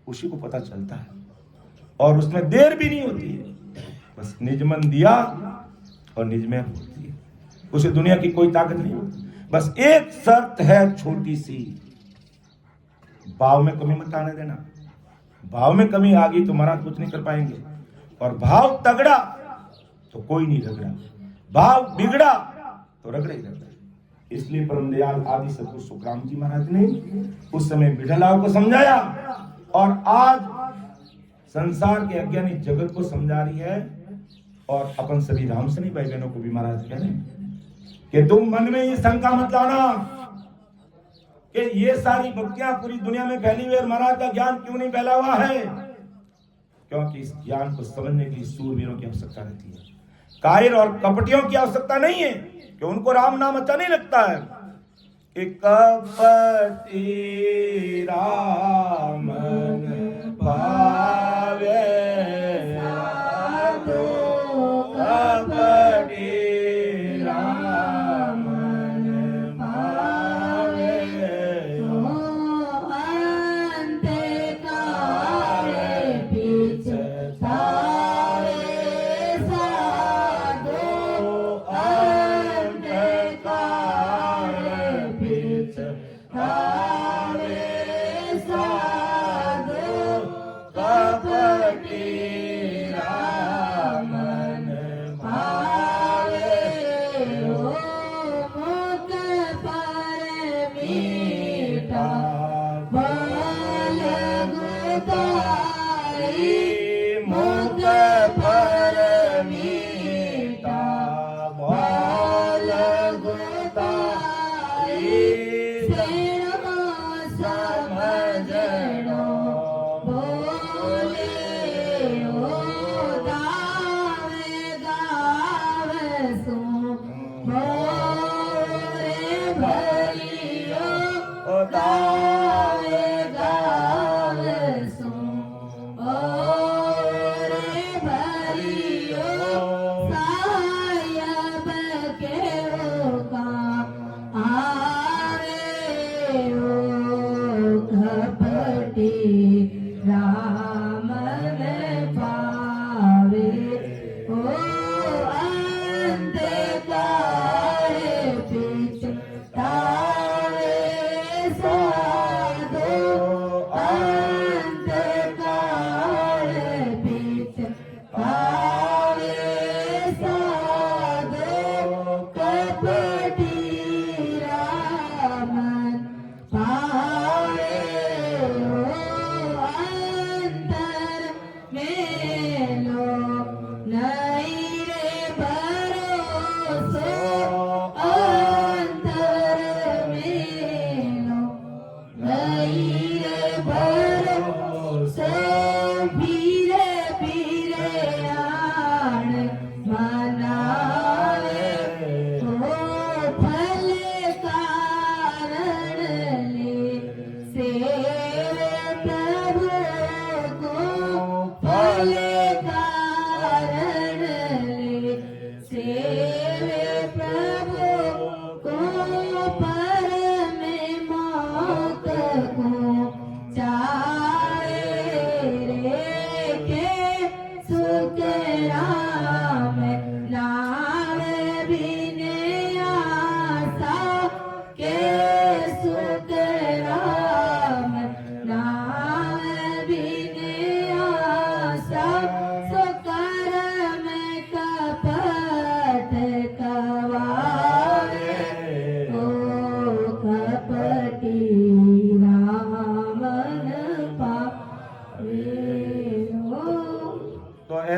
उसी को पता चलता है और उसमें देर भी नहीं होती है। बस निजमन दिया और निजमें होती है, उसे दुनिया की कोई ताकत नहीं होती। बस एक शर्त है छोटी सी, भाव में कमी मत आने देना। भाव में कमी आ गई तो महाराज कुछ नहीं कर पाएंगे, और भाव तगड़ा तो कोई नहीं रगड़ा, भाव बिगड़ा तो रगड़े ही रगड़ा। इसलिए परम दयाल आदि सतगुरु सुखराम जी महाराज ने उस समय बिठलाओं को समझाया और आज संसार के अज्ञानी जगत को समझा रही है। और अपन सभी राम सनी भाई बहनों को भी महाराज कह रहे हैं कि तुम मन में ये शंका मत लाना कि ये सारी भक्तियां पूरी दुनिया में फैली हुई और महाराज का ज्ञान क्यों नहीं फैला हुआ है, क्योंकि इस ज्ञान को समझने के लिए सूरवीरों की आवश्यकता रहती है। कायर और कपटियों की आवश्यकता नहीं है कि उनको राम नाम अच्छा नहीं लगता है। कपटी राम भावे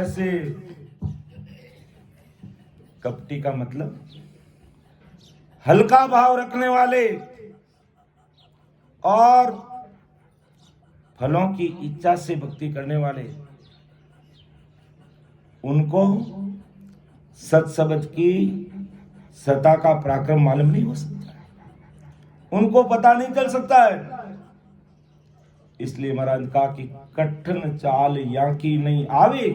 ऐसे कपटी का मतलब हल्का भाव रखने वाले और फलों की इच्छा से भक्ति करने वाले, उनको सत शब्द की सत्ता का पराक्रम मालूम नहीं हो सकता, उनको पता नहीं चल सकता है। इसलिए महाराज कहा कि कठिन चाल या की नहीं आवे।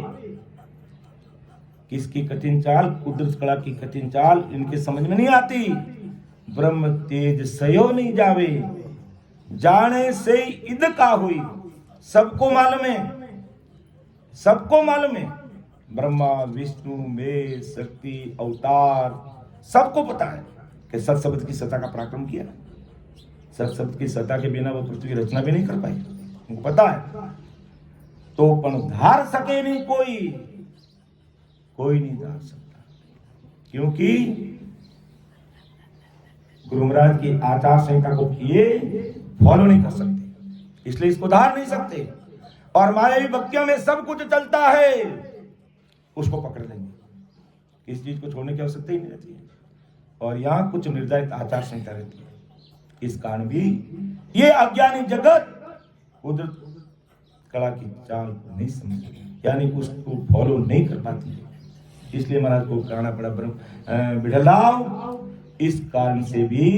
किसकी कठिन चाल? कुदरत कला की कठिन चाल इनके समझ में नहीं आती। ब्रह्म तेज सयो नहीं जावे, जाने से इद का हुई। सबको मालूम है, सबको मालूम है, ब्रह्मा विष्णु में शक्ति अवतार सबको पता है कि सत शब्द की सत्ता का पराक्रम किया। सत शब्द की सत्ता के बिना वो पृथ्वी की रचना भी नहीं कर पाई, उनको पता है। तो पण धार सके नहीं कोई नहीं धार सकता, क्योंकि गुरु महाराज की आचार संहिता को किए फॉलो नहीं कर सकते, इसलिए इसको धार नहीं सकते। और मायावी भक्तियों में सब कुछ चलता है, उसको पकड़ लेंगे, इस चीज को छोड़ने की आवश्यकता ही नहीं रहती है। और यहाँ कुछ निर्धारित आचार संहिता रहती है। इस कारण भी ये अज्ञानी जगत कुदरत कला की चाल को नहीं समझ, यानी उसको फॉलो नहीं कर पाती है। इसलिए महाराज को कहना पड़ा बिढ़लाओ, इस कारण से भी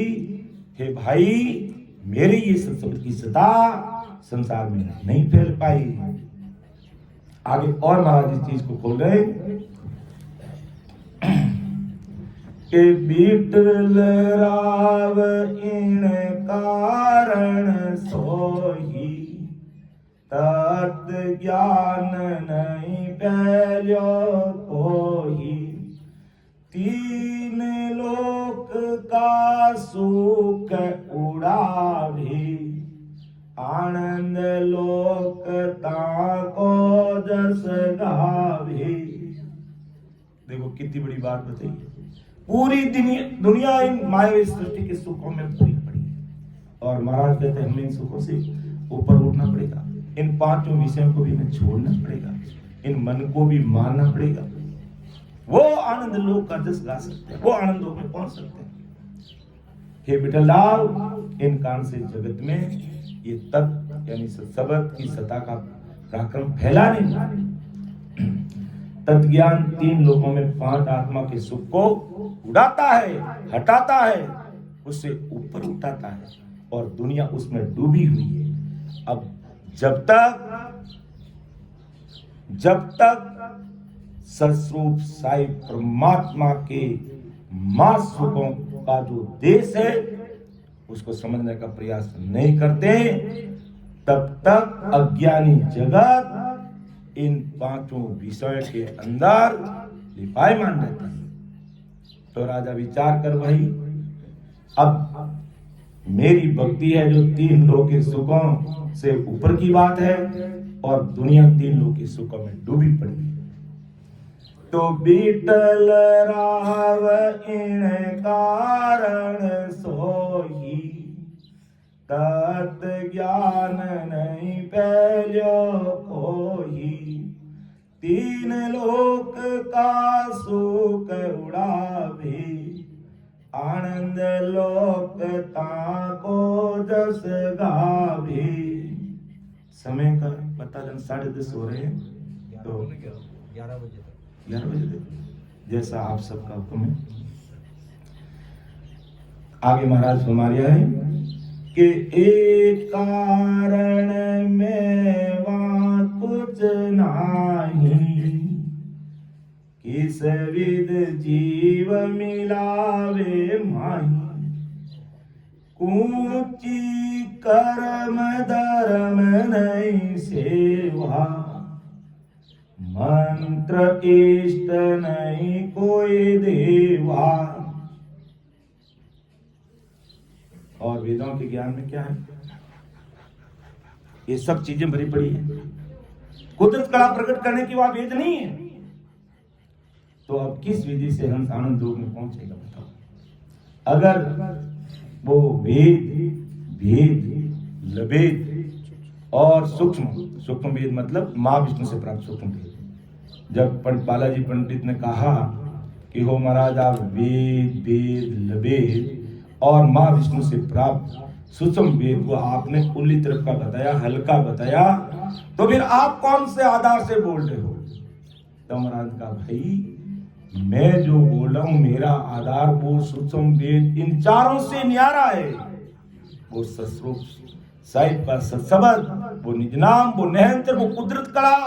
हे भाई मेरी ये सत्संग की सत्ता संसार में नहीं फैल पाई। आगे और महाराज इस चीज को खोल रहे कि बीटल राव इन कारण सोही, तत् ज्ञान नहीं फैल्यो कोई। तीन लोक का सुख उड़ावे, आनंद लोक ताको जस गावे। देखो कितनी बड़ी बात बताई। पूरी दुनिया इन मायावी सृष्टि के सुखों में भरी पड़ी है, और महाराज कहते हैं हमें इन सुखों से ऊपर उठना पड़ेगा। इन पांचों विषयों को भी हमें छोड़ना पड़ेगा, इन मन को भी मारना पड़ेगा। वो आनंद लोक का जस गा सकते हैं, वो आनंद लोक में पहुंच सकते हैं। हे बिठलाल, इन कारण से जगत में ये तत्व यानी शब्द की सत्ता का पराक्रम फैला नहीं। तत्ज्ञान तीन लोकों में पांच आत्मा के सुख को उड़ाता है, हटाता है, उससे ऊपर उठाता है, और दुनिया उसमें डूबी हुई है। अब जब तक सस्वरूप साई परमात्मा के मां सुखों का जो देश है उसको समझने का प्रयास नहीं करते, तब तक अज्ञानी जगत इन पांचों विषयों के अंदर लिपायमान रहता है। तो राजा विचार कर भाई, अब मेरी भक्ति है जो तीन लोक के सुखों से ऊपर की बात है, और दुनिया तीन लोक के सुखों में डूबी पड़ी है। तो बीटल राव इन कारण सोही, तत् ज्ञान नहीं फैल्यो कोई। तीन लोक का सुख उड़ावे, आनंद लोक ताको जस गावे। समय का पता जन 10:30 हो रहे हैं, तो 11 बजे जैसा आप सबका हुक्म है। आगे महाराज फरमाया है कि एक कारण में वहाँ कुछ नाही, किस विद जीव मिलावे माही। ऊंची कर्म धर्म नहीं सेवा, मंत्र इष्ट नहीं कोई देवा। और वेदों के ज्ञान में क्या है? ये सब चीजें भरी पड़ी है। कुदरत कला प्रकट करने की वह वेद नहीं है, तो अब किस विधि से हम आनंद लोक में पहुंचेगा बताओ? अगर वो वेद भेद लभेद और सूक्ष्म वेद मतलब मां विष्णु से प्राप्त सूक्ष्म वेद, जब बालाजी पंडित ने कहा कि हो महाराज आप वेद वेद लवेद और माँ विष्णु से प्राप्त सूक्ष्म वेद को आपने उल्ली तरफ का बताया, हल्का बताया, तो फिर आप कौन से आधार से बोल रहे हो? तो महाराज का भाई मैं जो बोल रहा हूं मेरा आधार वो सूक्ष्म वेद इन चारों से न्यारा है। वो सस्वरूप साहिब का सत्सबद, वो निज नाम, वो नहंतर, वो कुदरत कला,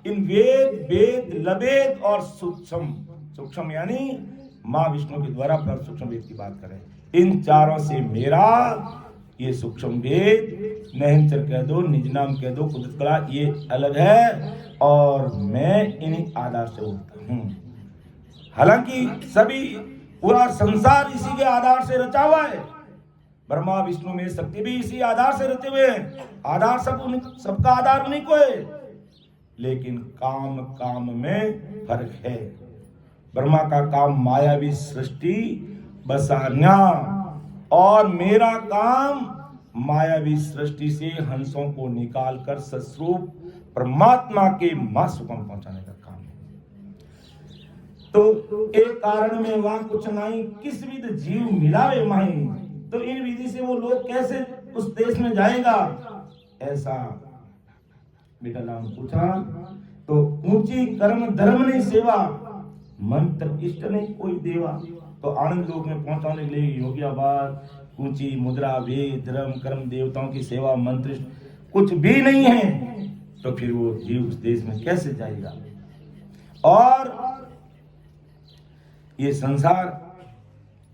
इन वेद वेद लवेद और सूक्ष्म यानी माँ विष्णु के द्वारा प्राप्त सूक्ष्म वेद की बात करें, इन चारों से मेरा ये सूक्ष्म वेद नहंतर कह दो, निज नाम कह दो, कुदरत कला, ये अलग है और मैं इन्हीं आधार से बोलता हूँ। हालांकि सभी पूरा संसार इसी के आधार से रचा हुआ है, ब्रह्मा विष्णु में शक्ति भी इसी आधार से रचे हुए हैं, आधार सबका आधार उन्हीं को है, लेकिन काम में फर्क है। ब्रह्मा का काम मायावी सृष्टि बसाना और मेरा काम मायावी सृष्टि से हंसों को निकालकर सस्वरूप परमात्मा के मां सुखम पहुंचाने का काम है। तो एक कारण में वहां कुछ नहीं, किस विध जीव मिलावे माही, तो इन विधि से वो लोग कैसे उस देश में जाएगा, ऐसा बेटा नाम पूछा। तो ऊंची कर्म धर्म नहीं सेवा, मंत्र इष्ट नहीं कोई देवा। तो आनंद लोक में पहुंचाने के लिए योग्यावाद, ऊंची मुद्रा, वेद धर्म कर्म देवताओं की सेवा मंत्र कुछ भी नहीं है, तो फिर वो जीव उस देश में कैसे जाएगा? और ये संसार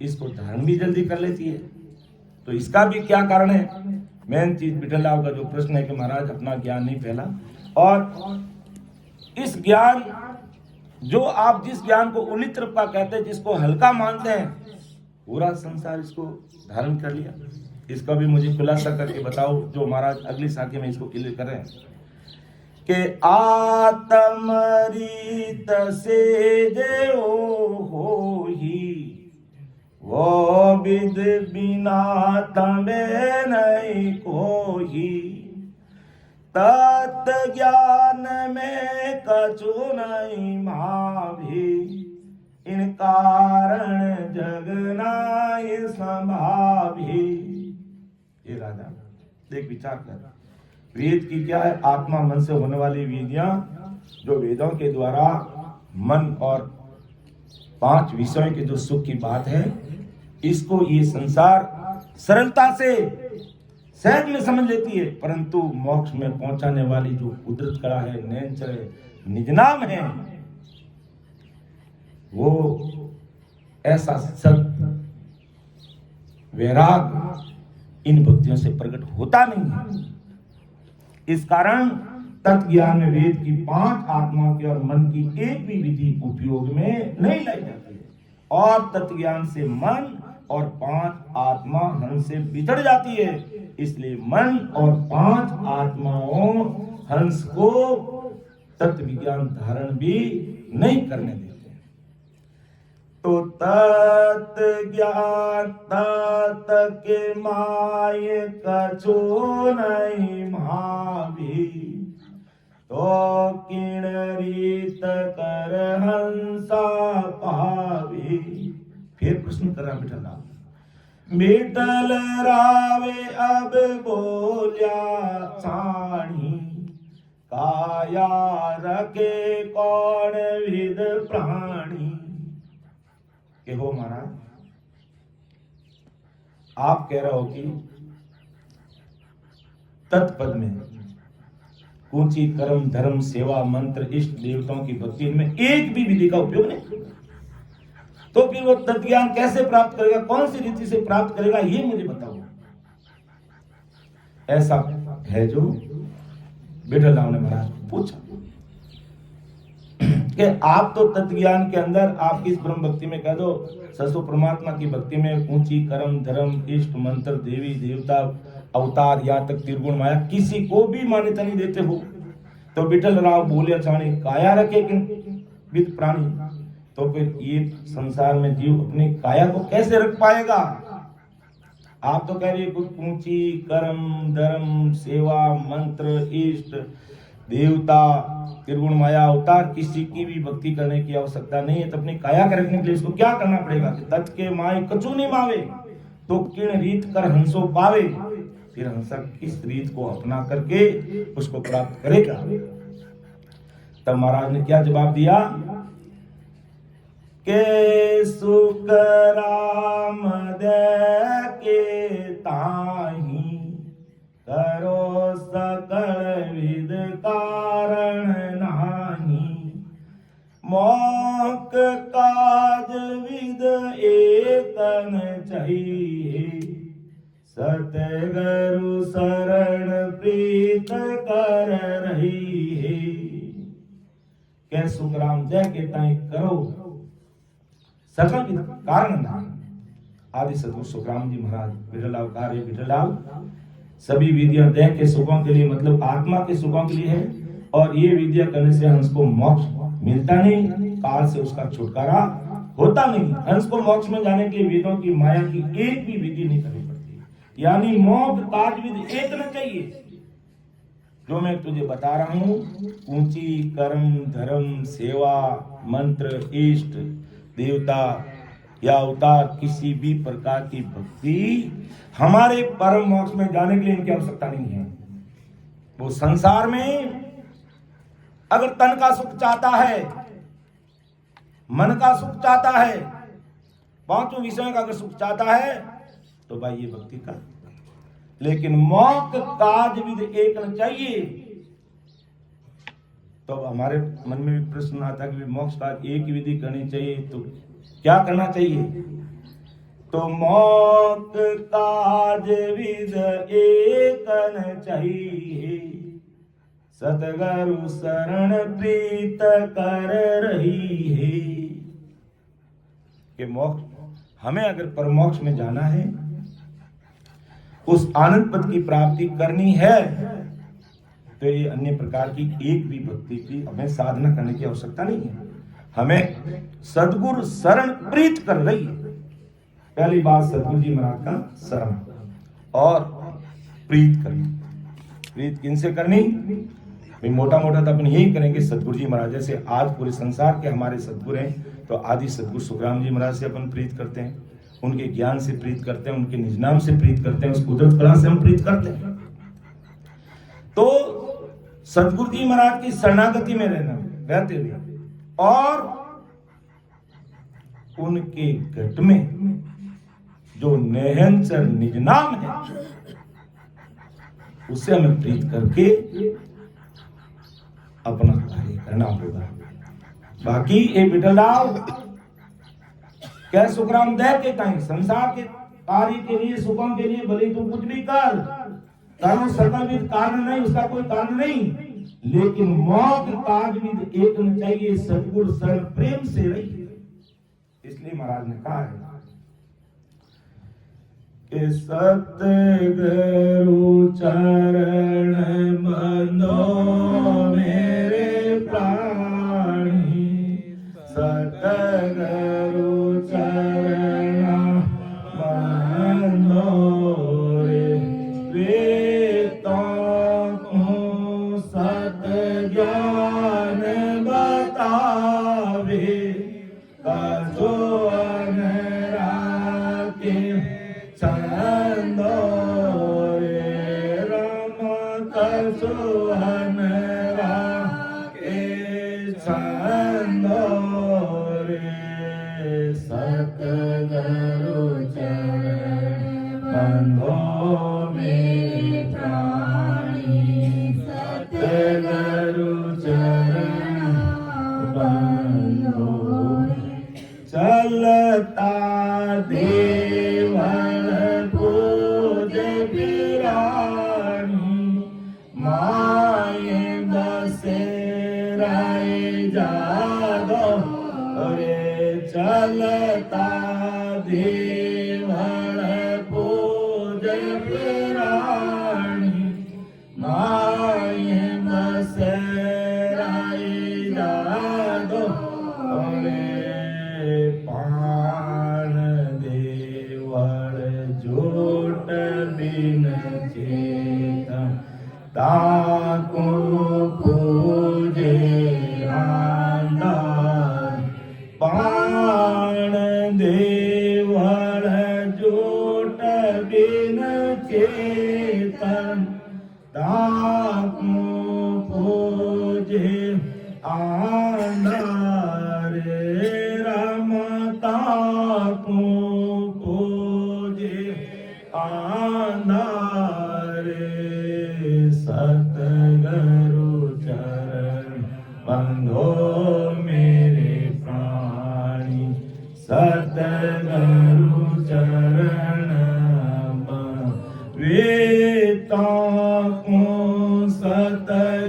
इसको धारण भी जल्दी कर लेती है, तो इसका भी क्या कारण है? मेन चीज विठलराव का जो प्रश्न है कि महाराज अपना ज्ञान नहीं फैला, और इस ज्ञान जो आप जिस ज्ञान को उल्ली तरफ का कहते हैं, जिसको हल्का मानते हैं, पूरा संसार इसको धारण कर लिया। इसका भी मुझे खुलासा करके बताओ, जो महाराज अगली साखी में इसको क्लियर करें कि आत्मरीत से जो हो ही वो विद बिना तमे नहीं कोई, तत् ज्ञान में कछु नहीं भाभी, इन कारण जगनाय संभावी। ये राजा देख विचार कर, वेद की क्या है? आत्मा मन से होने वाली विधियां, जो वेदों के द्वारा मन और 5 विषयों के जो सुख की बात है, इसको ये संसार सरलता से सहज में समझ लेती है, परंतु मोक्ष में पहुंचाने वाली जो कुदरत कला है, नेचर है, निज नाम है, वो ऐसा सत्य वैराग इन भक्तियों से प्रकट होता नहीं है। इस कारण तत्व ज्ञान में वेद की 5 आत्माओं की और मन की एक भी विधि उपयोग में नहीं लाई जाती है, और तत्व ज्ञान से मन और 5 आत्मा हंस से बिछड़ जाती है। इसलिए मन और 5 आत्माओं हंस को तत्व विज्ञान धारण भी नहीं करने देते। तो तत्व ज्ञान तत् के माय कछु नहीं भावी, तो किण रीत कर हंसा पावी। फिर प्रश्न करा बिठला, बिठल रावे अब बोलिया साणी, काया रखे कौन विद प्राणी। कि हो महाराज, आप कह रहे हो कि तत्पद में ऊंची कर्म धर्म सेवा मंत्र इष्ट देवताओं की भक्ति में एक भी विधि का उपयोग नहीं, तो फिर वो तत्व ज्ञान कैसे प्राप्त करेगा, कौन सी रीति से प्राप्त करेगा, ये मुझे बताओ। ऐसा है जो विठलराव ने महाराज पूछा कि आप तो तत्व ज्ञान के अंदर आप इस ब्रह्म भक्ति में कह दो, ससु परमात्मा की भक्ति में ऊंची कर्म धर्म इष्ट मंत्र देवी देवता अवतार यहाँ तक त्रिगुण माया किसी को भी मान्यता नहीं देते हो, तो विठलराव बोले चाणी काया रखे कि विद प्राणी, तो फिर ये संसार में जीव अपनी काया को कैसे रख पाएगा? आप तो कह रहे कुछ ऊंची कर्म धर्म सेवा मंत्र इष्ट देवता, त्रिगुण माया अवतार किसी की भी भक्ति करने की आवश्यकता नहीं है। तो अपनी काया के रखने के लिए इसको क्या करना पड़ेगा कि तत् के माय कछु नहीं मावे, तो किण रीत कर हंसो पावे। फिर हंसा किस रीत को अपना करके उसको प्राप्त करेगा। तब महाराज ने क्या जवाब दिया के सुख राम दे के ताही करो सकल विद कारण नाही। मोक काज विद एकन चाहिए, सतगुरु शरण प्रीत कर रही है। के सुखराम जय के ताई करो सकल कारण नाही। आदि सदगुरु सुखराम जी महाराज विठलाव कार्य विठलाव सभी विद्या देह के सुखों के लिए, मतलब आत्मा के सुखों के लिए है। और ये विद्या करने से हंस को मोक्ष मिलता नहीं, काल से उसका छुटकारा होता नहीं। हंस को मोक्ष में जाने के लिए वेदों की माया की एक भी विधि नहीं करनी पड़ती, यानी मोक्ष काज विधि एक न चाहिए। जो मैं तुझे बता रहा हूं, ऊंची कर्म धर्म सेवा मंत्र इष्ट देवता या अवतार किसी भी प्रकार की भक्ति हमारे परम मोक्ष में जाने के लिए इनकी आवश्यकता नहीं है। वो संसार में अगर तन का सुख चाहता है, मन का सुख चाहता है, पांचों विषयों का अगर सुख चाहता है तो भाई ये भक्ति कर। लेकिन मोक्ष काज विधि एक न चाहिए। तो हमारे मन में भी प्रश्न आता है कि मोक्ष काज एक विधि करनी चाहिए, तो क्या करना चाहिए? तो मोक्ष काज विधि एक न चाहिए, सतगुरु शरण प्रीत कर रही है। कि मोक्ष हमें अगर परमोक्ष में जाना है, उस आनंद पद की प्राप्ति करनी है, तो ये अन्य प्रकार की एक भी भक्ति की हमें साधना करने की आवश्यकता नहीं है। हमें सद्गुरु शरण प्रीत कर रही है। पहली बात सद्गुरु जी महाराज का शरण और प्रीत करनी। प्रीत किनसे करनी? भाई मोटा मोटा तो अपन यही करेंगे सद्गुरु जी महाराज। जैसे आज पूरे संसार के हमारे सद्गुरु हैं, तो आदि सद्गुरु सुखराम जी महाराज से अपन प्रीत करते हैं, उनके ज्ञान से प्रीत करते हैं, उनके निज नाम से प्रीत करते हैं, उस कुदरत कला से हम प्रीत करते हैं। तो सद्गुरु जी महाराज की शरणागति में रहते हुए और उनके घट में जो नेहंचर निज नाम है, उससे हमें प्रीत करके अपना कार्य करना होगा। बाकी ये विठलराव क्या सुखराम दे के टाइम संसार के कार्य के लिए, सुखों के लिए भले तू कुछ भी कर, कारण सकल विद कारण नहीं, उसका कोई कारण नहीं, लेकिन मोक्ष काज विद एक न चाहिए, सद्गुरु शरण प्रेम से रहिए। इसलिए महाराज ने कहा है कि सतगुरु चरण बंधो मेरे प्राणी, सतगुरु चरण बंधो रे, वेदों को सत ज्ञान बतावे, कछो अनराके छंदो रे राम, कछो अनराके छंदो रे, सतगुरु चरण बंधो मेरे प्राणी, सतगुरु चरण बंधो। चलता देवल पूज बिरानी, माये बसेराए जादो रे, चलता देवल पूज बिरानी, माये बसेराए जादो रे, पान देवल जोट बिन चेतन ताको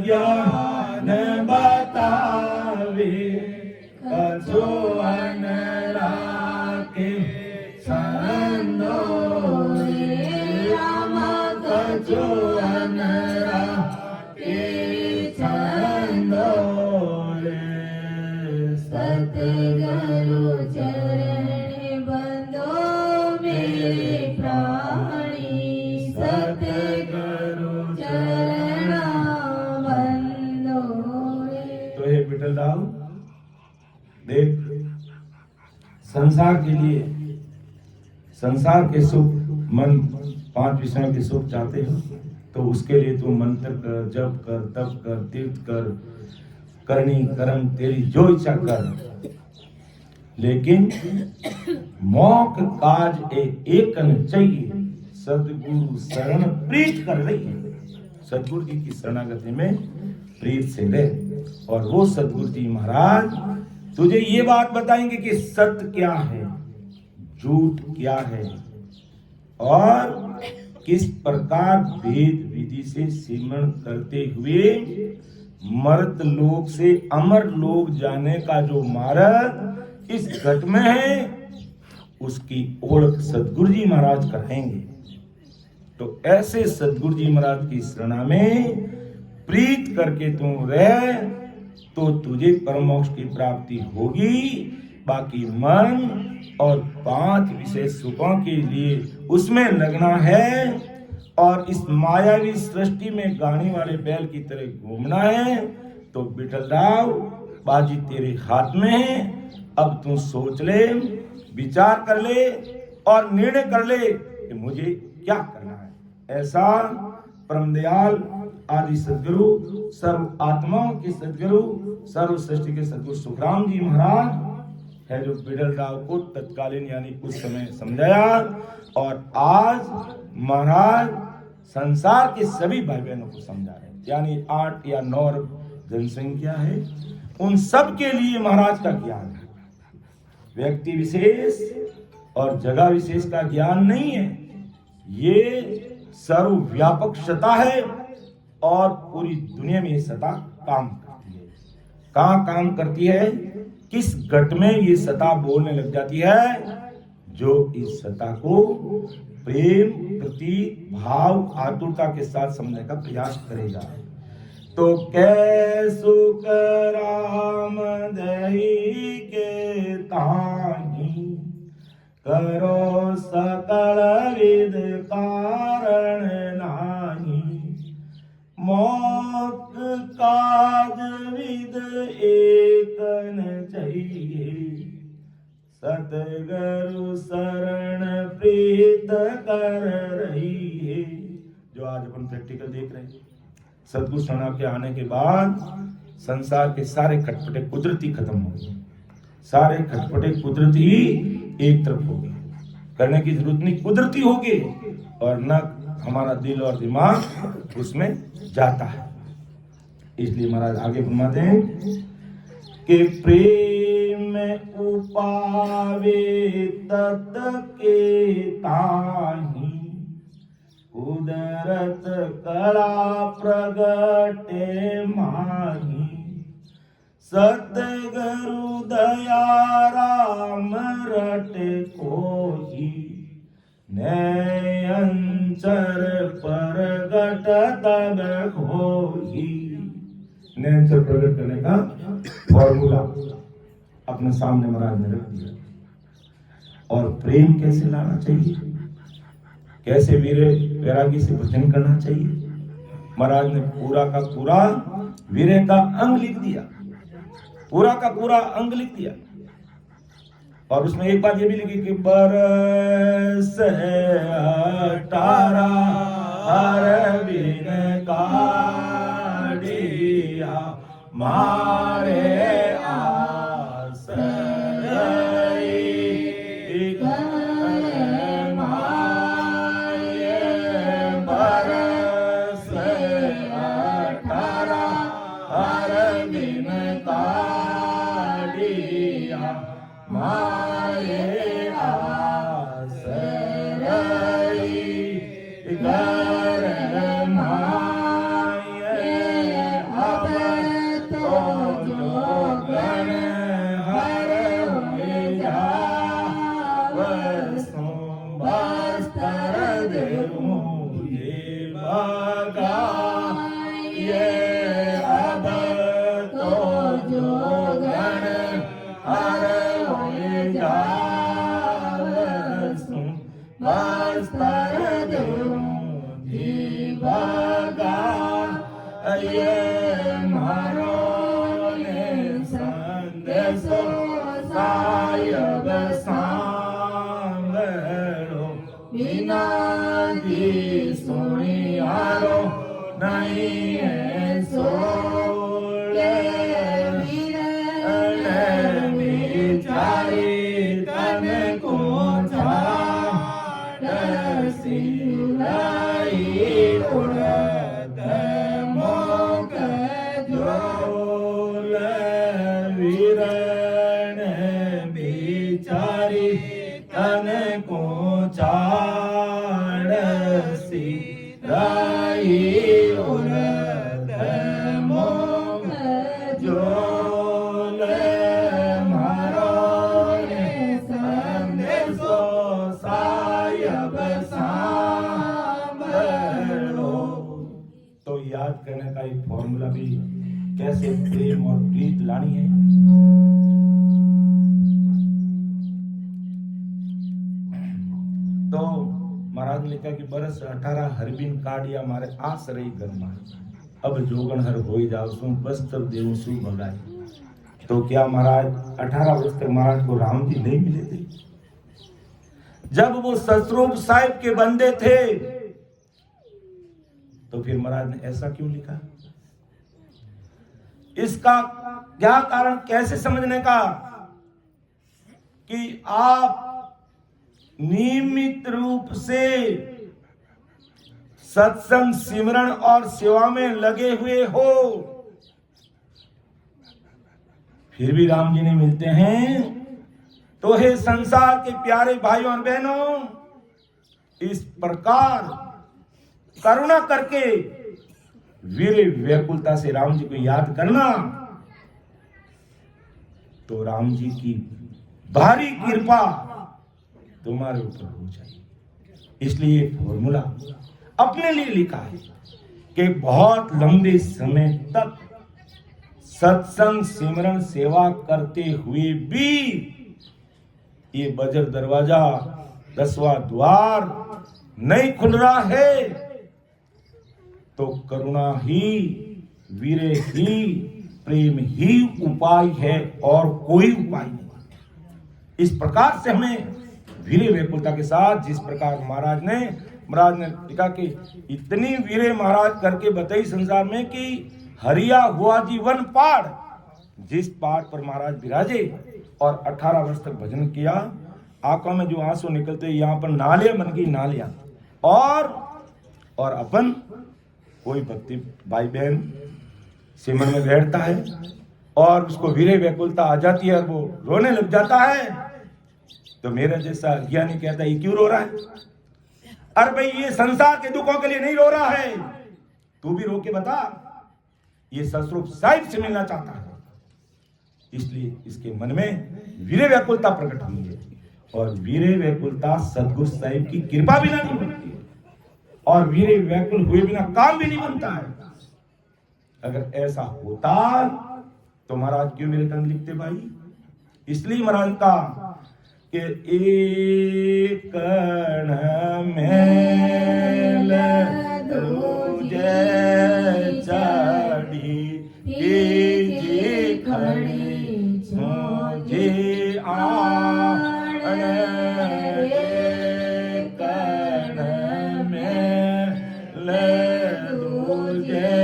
ज्ञान बतावे कछु अन राखे संदो राम कछु अन राखे संदो सतगुरु चरण बंदो मेरे प्राणी सतगुरु चरण बंदो। तो हे विठल राव देख, संसार के लिए, संसार के सुख, मन 5 विषयों के सुख चाहते हो तो उसके लिए तू मंत्र कर, जप कर, तप कर, तीर्थ कर, करनी कर्म तेरी जो इच्छा कर, लेकिन मौक काज एकन चाहिए सदगुरु शरण प्रीत कर रही है। सदगुरु जी की शरणागति में प्रीत से रहे, और वो सदगुरु जी महाराज तुझे ये बात बताएंगे कि सत्य क्या है, झूठ क्या है, और किस प्रकार भेद विधि से सिमरण करते हुए मर्त लोक से अमर लोक जाने का जो मार्ग इस घट में है, उसकी ओळख सदगुरु जी महाराज कराएंगे। तो ऐसे सदगुरु जी महाराज की शरणा में प्रीत करके तू रह तो तुझे परम मोक्ष की प्राप्ति होगी। बाकी मन और 5 विषय सुखों के लिए उसमें लगना है, और इस मायावी सृष्टि में गाने वाले बैल की तरह घूमना है, तो विठल राव बाजी तेरे हाथ में है। अब तू सोच ले, विचार कर ले और निर्णय कर ले कि मुझे क्या करना है। ऐसा परम दयाल आदि सदगुरु, सर्व आत्माओं के सदगुरु, सर्व सृष्टि के सदगुरु सुखराम जी महाराज है, जो विठल राव को तत्कालीन यानी उस समय समझाया, और आज महाराज संसार के सभी भाई बहनों को समझा रहे हैं। यानी 8 या 9 जनसंख्या है, उन सब के लिए महाराज का ज्ञान है। व्यक्ति विशेष और जगह विशेष का ज्ञान नहीं है, ये सर्वव्यापक सत्ता है, और पूरी दुनिया में ये सत्ता काम करती है। कहाँ काम करती है, किस घट में ये सत्ता बोलने लग जाती है, जो इस सत्ता को प्रेम, प्रति भाव, आतुरता के साथ समझने का प्रयास करेगा। तो कैसु राम दही के ताही करो सकल विद कारण नाही, मौत काज विद एकन चाहिए सतगुरु शरण प्रीत कर रही है। जो आज अपन प्रैक्टिकल देख रहे हैं, सदगुरु शरण के आने के बाद संसार के सारे खटपटे कुदरती खत्म हो गए, सारे खटपटे कुदरती ही एक तरफ हो गए, करने की जरूरत नहीं, कुदरती हो गए, और न हमारा दिल और दिमाग उसमें जाता है। इसलिए महाराज आगे फरमाते हैं कि प्रेम उपावे तत के ताही कुदरत कला प्रगटे माही, सतगुरु दया राम रटे कोही नयंचर प्रगट तब होही। नयंचर प्रगट करने का फॉर्मूला अपने सामने महाराज ने रख दिया। और प्रेम कैसे लाना चाहिए, कैसे वीर वैरागी से भजन करना चाहिए, महाराज ने पूरा का पूरा वीरे का अंग लिख दिया, पूरा का पूरा अंग लिख दिया। और उसमें एक बात ये भी लिखी कि बरस 18 हर बिन काढ़िया मारे आस मारो ने संदेशो सायब सांभळो विनादी सुनियारो नहीं है सोले विचारी तन को छाड़सी लाई उड़द मोक जोल वीरण बिचारी तन को छाड़सी लाई उड़द मोक जोल मारो ने संदेशो सायब सांभळो। तो याद करने का एक फॉर्मूला भी कैसे प्रेम और प्रीत लानी है। तो महाराज ने कहा कि बरस 18 हरबिन काढ़िया मारे आस रही गरमा अब जोगन हर हो जाओ सु वस्त्र देव सु भगाई। तो क्या महाराज 18 वर्ष तक महाराज को राम जी नहीं मिले थे? जब वो सतरूप साहिब के बंदे थे तो फिर महाराज ने ऐसा क्यों लिखा? इसका क्या कारण कैसे समझने का कि आप नियमित रूप से सत्संग सिमरन और सेवा में लगे हुए हो फिर भी राम जी नहीं मिलते हैं। तो हे संसार के प्यारे भाइयों और बहनों, इस प्रकार करुणा करके वीर व्याकुलता से राम जी को याद करना तो राम जी की भारी कृपा तुम्हारे ऊपर हो जाएगी। इसलिए फॉर्मूला अपने लिए लिखा है कि बहुत लंबे समय तक सत्संग सिमरन सेवा करते हुए भी ये बजर दरवाजा 10वां द्वार नहीं खुल रहा है तो करुणा ही वीरे ही प्रेम ही उपाय है और कोई उपाय नहीं। इस प्रकार से हमें वीरे व्याकुलता के साथ जिस प्रकार महाराज ने लिखा कि इतनी वीरे महाराज करके बताई संसार में कि हरिया हुआ जीवन पहाड़, जिस पहाड़ पर महाराज विराजे और 18 वर्ष तक भजन किया, आंखों में जो आंसू निकलते यहाँ पर नालियां बन गई नालियां। और अपन कोई भक्ति भाई बहन सिमरन में बैठता है और उसको वीरे व्याकुलता आ जाती है और वो रोने लग जाता है तो मेरा जैसा ज्ञानी कहता है ये क्यों रो रहा है? अरे भाई ये संसार के दुखों के लिए नहीं रो रहा है, तू भी रो के बता। ये सतरूप साहिब से मिलना चाहता है, इसलिए इसके मन में वीरे व्याकुलता प्रकट हुई है। और वीरे व्याकुलता सदगुरु साहिब की कृपा बिना नहीं बनती है और वीरे व्याकुल हुए बिना काम भी नहीं बनता है। अगर ऐसा होता तो महाराज क्यों मेरे तंग लिखते भाई? इसलिए महाराज का कि एक कण मेल दूजे चढ़ी तीजी खड़ी छोजी आन एक कण मेल दूजे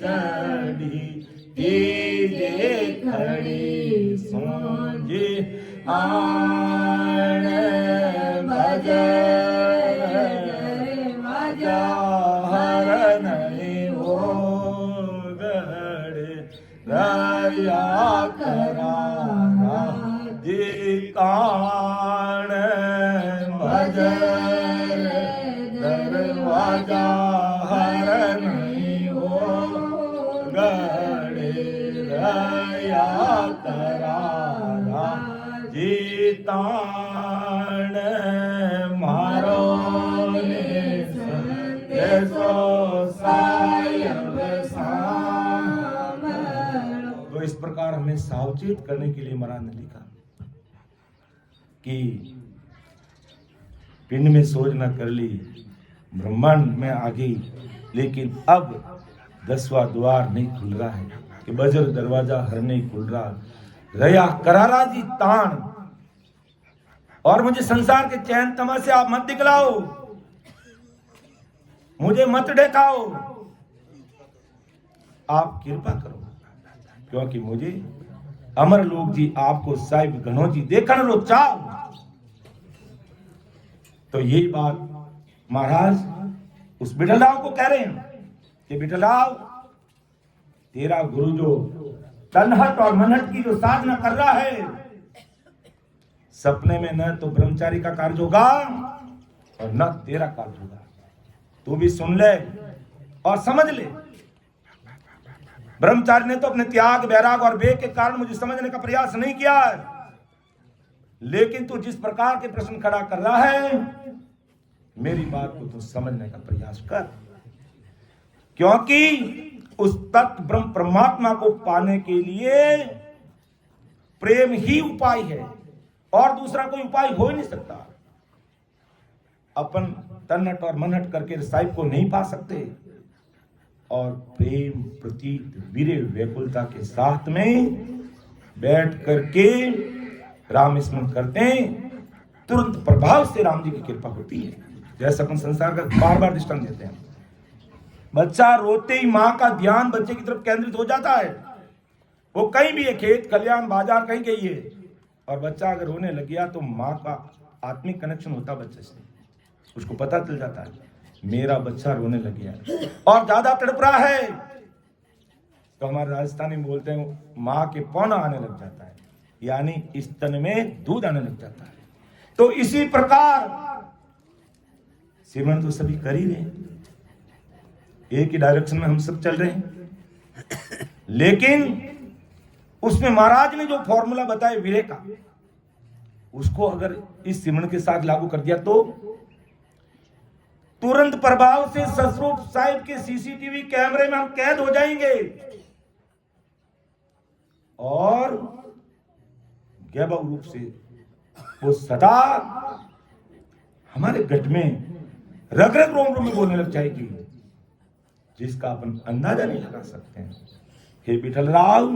चढ़ी तीजी खड़ी सोजी आन बजर वाजा हर नहीं हो गड़े रया करा जी कान बजर दरवाजा हर नहीं हो गड़े रया करा जीतान मारो ने संदेशो सायब सांभळो। तो इस प्रकार हमें सावचेत करने के लिए महाराज ने लिखा कि पिंड में सोच न कर ली ब्रह्मांड में आ गई, लेकिन अब 10वां द्वार नहीं खुल रहा है कि बजर दरवाजा हर नहीं खुल रहा, रया करारा जी तान। और मुझे संसार के चैन तमाशे आप मत दिखलाओ, मुझे मत ढकाओ, आप कृपा करो, क्योंकि मुझे अमर लोग जी आपको साहिब घणो जी देखण रो चाव। तो यही बात महाराज उस बिठलराव को कह रहे हैं कि बिठलराव, तेरा गुरु जो तनहट और मनहट की जो साधना कर रहा है, सपने में न तो ब्रह्मचारी का कार्य होगा और न तेरा कार्य होगा। तू भी सुन ले और समझ ले। ब्रह्मचारी ने तो अपने त्याग, वैराग और वेग के कारण मुझे समझने का प्रयास नहीं किया है, लेकिन तू जिस प्रकार के प्रश्न खड़ा कर रहा है, मेरी बात को तू समझने का प्रयास कर, क्योंकि उस तत्व ब्रह्म परमात्मा को पाने के लिए प्रेम ही उपाय है और दूसरा कोई उपाय हो ही नहीं सकता। अपन तन्नट और मनहट करके साहिब को नहीं पा सकते, और प्रेम प्रतीत वीर्य व्याकुलता के साथ में बैठ करके राम स्मरण करते हैं, तुरंत प्रभाव से राम जी की कृपा होती है। जैसे अपन संसार का बार बार दृष्टांत देते हैं, बच्चा रोते ही माँ का ध्यान बच्चे की तरफ केंद्रित हो जाता है। वो कहीं भी है, खेत खलियान बाजार कहीं गई है, और बच्चा अगर रोने लग गया तो माँ का आत्मिक कनेक्शन होता बच्चे से, उसको पता चल जाता है मेरा बच्चा रोने लग गया और ज्यादा तड़प रहा है, तो हमारे राजस्थानी बोलते हैं माँ के पौना आने लग जाता है, यानी स्तन में दूध आने लग जाता है। तो इसी प्रकार सिमरन तो सभी कर ही रहे हैं, एक ही डायरेक्शन में हम सब चल रहे हैं, लेकिन उसमें महाराज ने जो फॉर्मूला बताया विरह का, उसको अगर इस सिमरन के साथ लागू कर दिया तो तुरंत प्रभाव से ससरूप साहिब के सीसीटीवी कैमरे में हम कैद हो जाएंगे और वैभव रूप से वो सदा हमारे गट में रग रग रोम रोम में बोलने लग जाएगी, जिसका अपन अंदाजा नहीं लगा सकते हैं। हे विठलराव,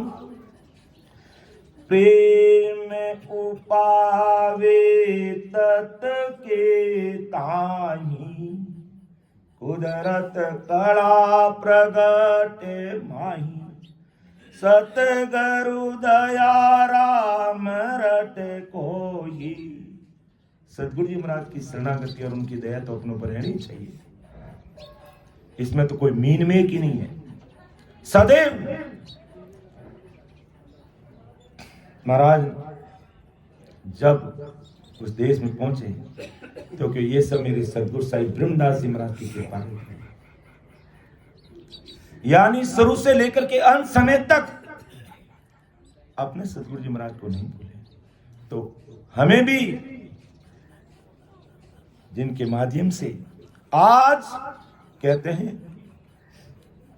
प्रेम उपावे तत के ताही, कुदरत कला प्रगट माही, सतगुरु दया राम रट कोई। सतगुरु जी महाराज की शरणागति और उनकी दया तो अपनों पर रहनी चाहिए, इसमें तो कोई मीन मेक ही नहीं है। सदैव महाराज जब उस देश में पहुंचे, क्योंकि ये सब मेरे सदगुरु साहिब ब्रह्मदास जी महाराज की कृपा है, यानी शुरू से लेकर के अंत समय तक अपने सदगुरु जी महाराज को नहीं भूले। तो हमें भी जिनके माध्यम से आज कहते हैं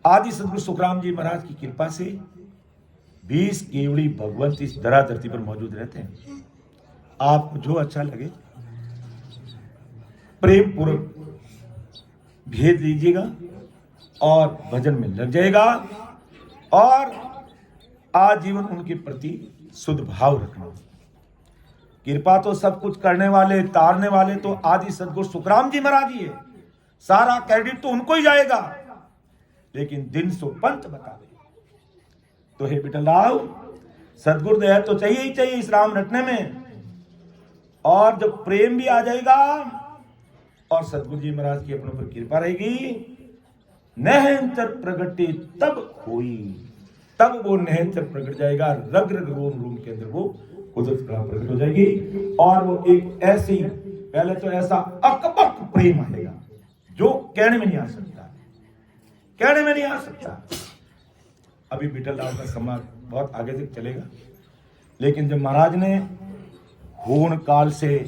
आदि सदगुरु सुखराम जी महाराज की कृपा से 20 केवड़ी भगवंत इस धरा धरती पर मौजूद रहते हैं। आपको जो अच्छा लगे प्रेम पूर्वक भेज लीजिएगा और भजन में लग जाएगा, और आजीवन उनके प्रति शुद्ध भाव रखना। कृपा तो सब कुछ करने वाले, तारने वाले तो आदि सदगुरु सुखराम जी महाराज ही है, सारा क्रेडिट तो उनको ही जाएगा, लेकिन दिन सो पंथ बता दे। तो हे विठलराव, सदगुरु दया तो चाहिए ही चाहिए इस राम रटने में, और जब प्रेम भी आ जाएगा और सदगुरु जी महाराज की अपनों पर कृपा रहेगी, नहंतर प्रगटे तब होई, तब वो नहंतर प्रगट जाएगा, रग रग रोम रोम के अंदर वो कुदरत प्रकट हो जाएगी, और वो एक ऐसी, पहले तो ऐसा अकबक प्रेम आएगा जो कहने में नहीं आ सकता, कहने में नहीं आ सकता। अभी विठलराव का समाज बहुत आगे तक चलेगा, लेकिन जब महाराज ने होण काल से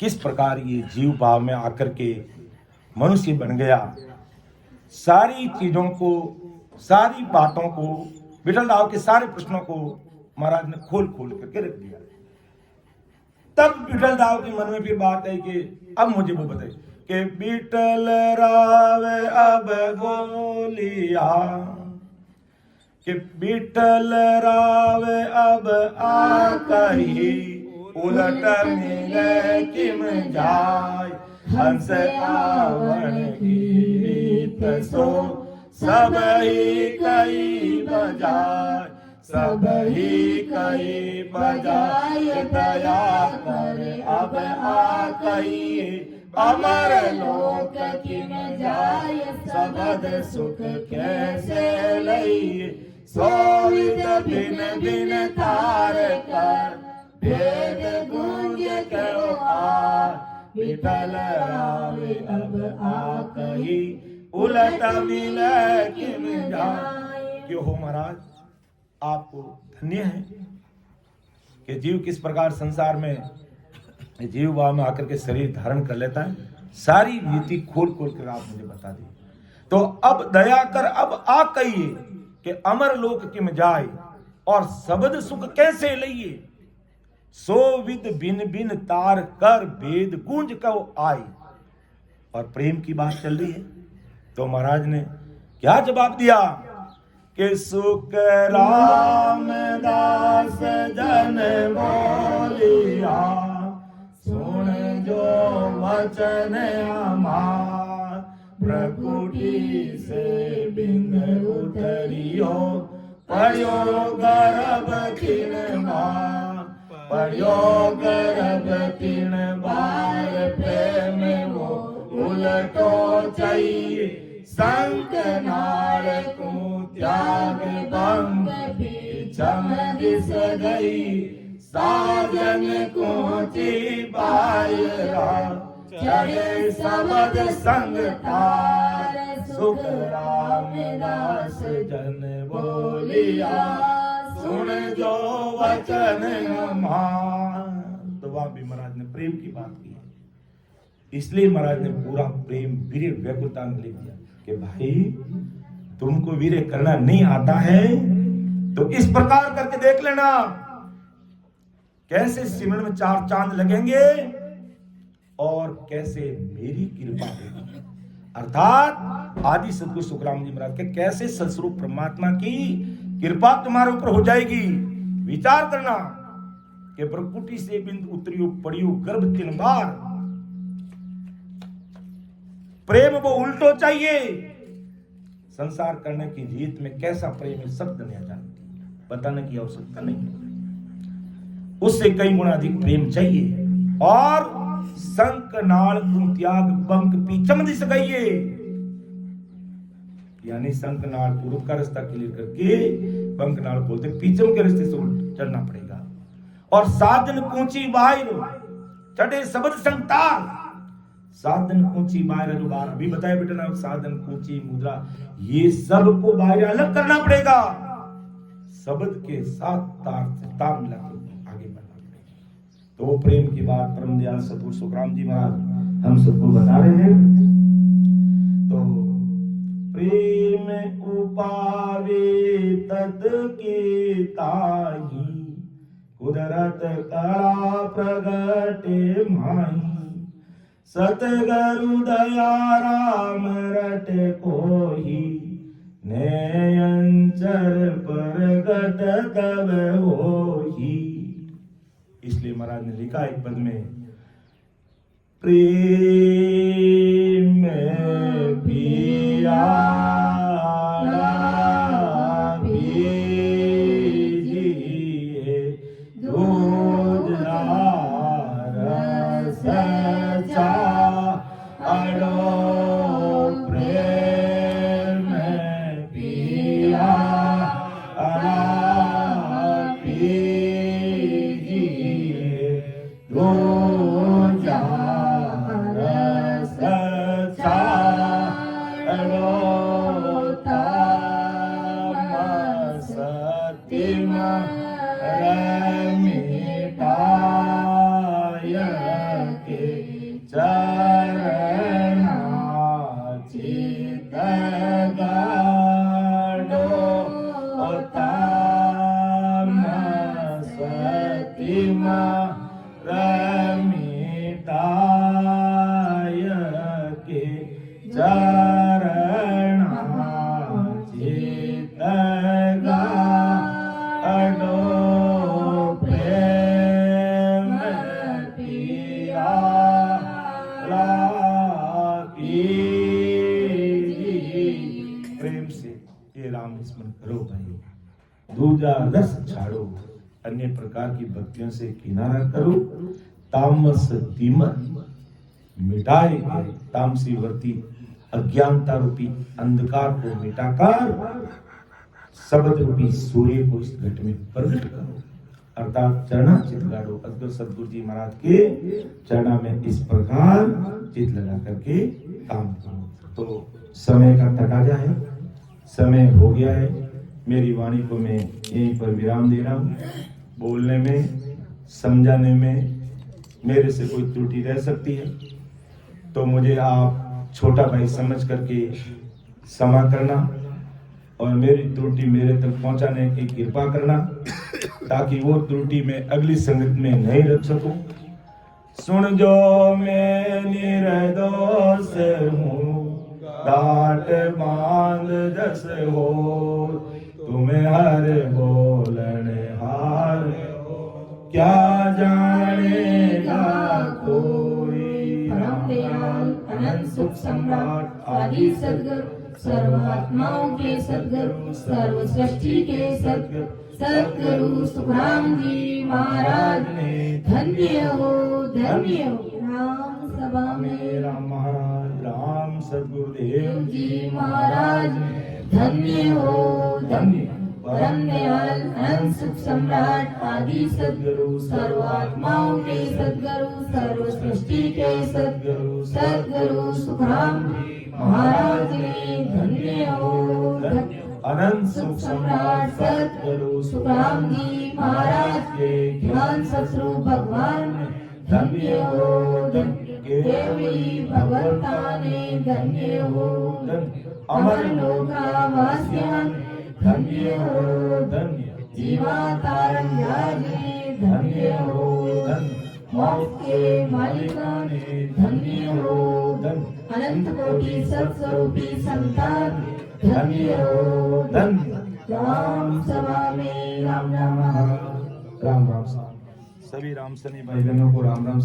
किस प्रकार ये जीव भाव में आकर के मनुष्य बन गया, सारी चीजों को, सारी बातों को, विठलराव के सारे प्रश्नों को महाराज ने खोल खोल करके रख दिया। तब विठलराव के मन में फिर बात है कि अब मुझे वो बताए कि बीटल रावे अब गोलिया, कि बीटल रावे अब आ कही, उलट मिले किम जाय, हंस आवन गीत सो सब ही कई बजाय, सब ही कई बजाय, दया कर अब आ कही, अमर लोक किम जाय, सबद सुख कैसे लई, सोवित बिन बिन तार कर, भेद गूंज क्यों आ, विठल आवे अब आ कही, उलट मिले किम जाय। क्यों हो महाराज, आपको धन्य है कि जीव किस प्रकार संसार में जीव भाव में आकर के शरीर धारण कर लेता है। सारी रीति खोल खोल कर आप मुझे बता दी। तो अब दया कर अब आ कहिए कि अमर लोक किम जाए, और शब्द सुख कैसे लइए, सो विद बिन बिन तार कर, वेद गूंज कहो आए। और प्रेम की बात चल रही है, तो महाराज ने क्या जवाब दिया कि सुख रामदास जन बोलिया, सुन जो वचन हमार, प्रकृति से बिंद उतरियो, पढ़ियो गर्भ तीन मार, पढ़ियो गर्भ तीन बार, प्रेम वो उलटो चाहिए, संक नाल को त्याग भंग पीछम दिस गई, साजन को ची बायरा, चढ़े सबद संग तार, सुख रामदास जन बोलिया, सुन जो वचन हमार। तो वहां भी महाराज ने प्रेम की बात की है, इसलिए महाराज ने पूरा प्रेम वीर्य व्याकुलता में लिख दिया कि भाई तुमको वीर्य करना नहीं आता है तो इस प्रकार करके देख लेना, कैसे सिमरन में चार चांद लगेंगे और कैसे मेरी कृपा होगी। अर्थात आदि सदगुरु सुखराम जी महाराज के कैसे सत्स्वरूप परमात्मा की कृपा तुम्हारे ऊपर हो जाएगी। विचार करना कि प्रकृति से बिंद उतरियो, पड़ियो गर्भ तीन बार, प्रेम वो उल्टो चाहिए। संसार करने की रीत में कैसा प्रेम है सब दुनिया जानती है, बताने की आवश्यकता नहीं, उससे कई गुना अधिक प्रेम चाहिए। और संक नाल तुम त्याग बंक पीछम दिस गइए, यानी संक नाल पूर्व का रास्ता क्लियर करके बंक नाल बोलते पीछम के रास्ते से चलना पड़ेगा। और साधन पूंची बाहर चढ़े शब्द संतार, साधन पूंची बाहर बार अभी बताया बेटा ना, साधन पूंची मुद्रा ये सब को बाहर अलग करना पड़ेगा, शब्द के साथ तार से तार मिला आगे बढ़ना पड़ेगा। तो प्रेम की बात परम दयाल सतगुरु सुखराम जी महाराज हम सबको बता रहे हैं। तो प्रेम उपावे तत की ताही, कुदरत कला प्रगटे माही, सतगुरु दया राम रट कोही, नयंचर प्रगट तब होही। इसलिए महाराज ने लिखा एक पद में, प्रेम पिया गाड़ो प्रेम पिया लागी। प्रेम से ये राम स्मरण करो भाई, दूजा रस छाड़ो, अन्य प्रकार की भक्तियों से किनारा करो, तामस तिमर मिटाए तामसी वर्ती अज्ञानता रूपी अंधकार को मिटाकर शब्द रूपी सूर्य को इस घट में प्रकट करो, अर्थात चरणा चित गाड़ो। अद्भुत सदगुरु जी महाराज के चरणा में इस प्रकार चित लगा करके काम करो। तो समय का तकाजा है, समय हो गया है, मेरी वाणी को मैं यहीं पर विराम दे रहा हूँ। बोलने में, समझाने में मेरे से कोई त्रुटि रह सकती है तो मुझे आप छोटा भाई समझ करके क्षमा करना और मेरी त्रुटि मेरे तक पहुंचाने की कृपा करना, ताकि वो त्रुटि मैं अगली संगत में नहीं रख सकूं। सुन जो मैं निर्दोष हूँ, डांट बांध जस हो, तुम्हें हर बोलने हार क्या जानेगा कोई। परम दयाल अनंत सुख सम्राट आदि सद्गुरु, सर्वात्माओं के सद्गुरु, सर्व सृष्टि के सद्गुरु, सद्गुरु सुखराम जी महाराज धन्य हो, धन्य हो। राम सभा में राम महाराज, राम सद्गुरुदेव जी महाराज धन्य हो, धन्य। परम दयाल अनंत सुख सम्राट आदि सद्गुरु, सर्वात्माओं के सद्गुरु, सर्व सृष्टि के सद्गुरु, सद्गुरु सुखराम महाराज ने धन्य हो, धन्य। अनंत सुख सम्राट सद्गुरु सुखराम जी महाराज के ज्ञान सत्सु भगवान धन्य हो, धन्य। देवी भगवंता ने धन्य हो, अमर लोकावास्यान धन्य हो, धन्य। जीवा तारण राजे धन्य हो, धन्य। मौत के मालिका ने धन्य हो, धन्य। अनंत कोटि सत्स्वरूपी संतान धन्य हो, धन्य। राम सभा में राम नाम, राम राम। सभी राम सनी भाई बहनों को राम राम।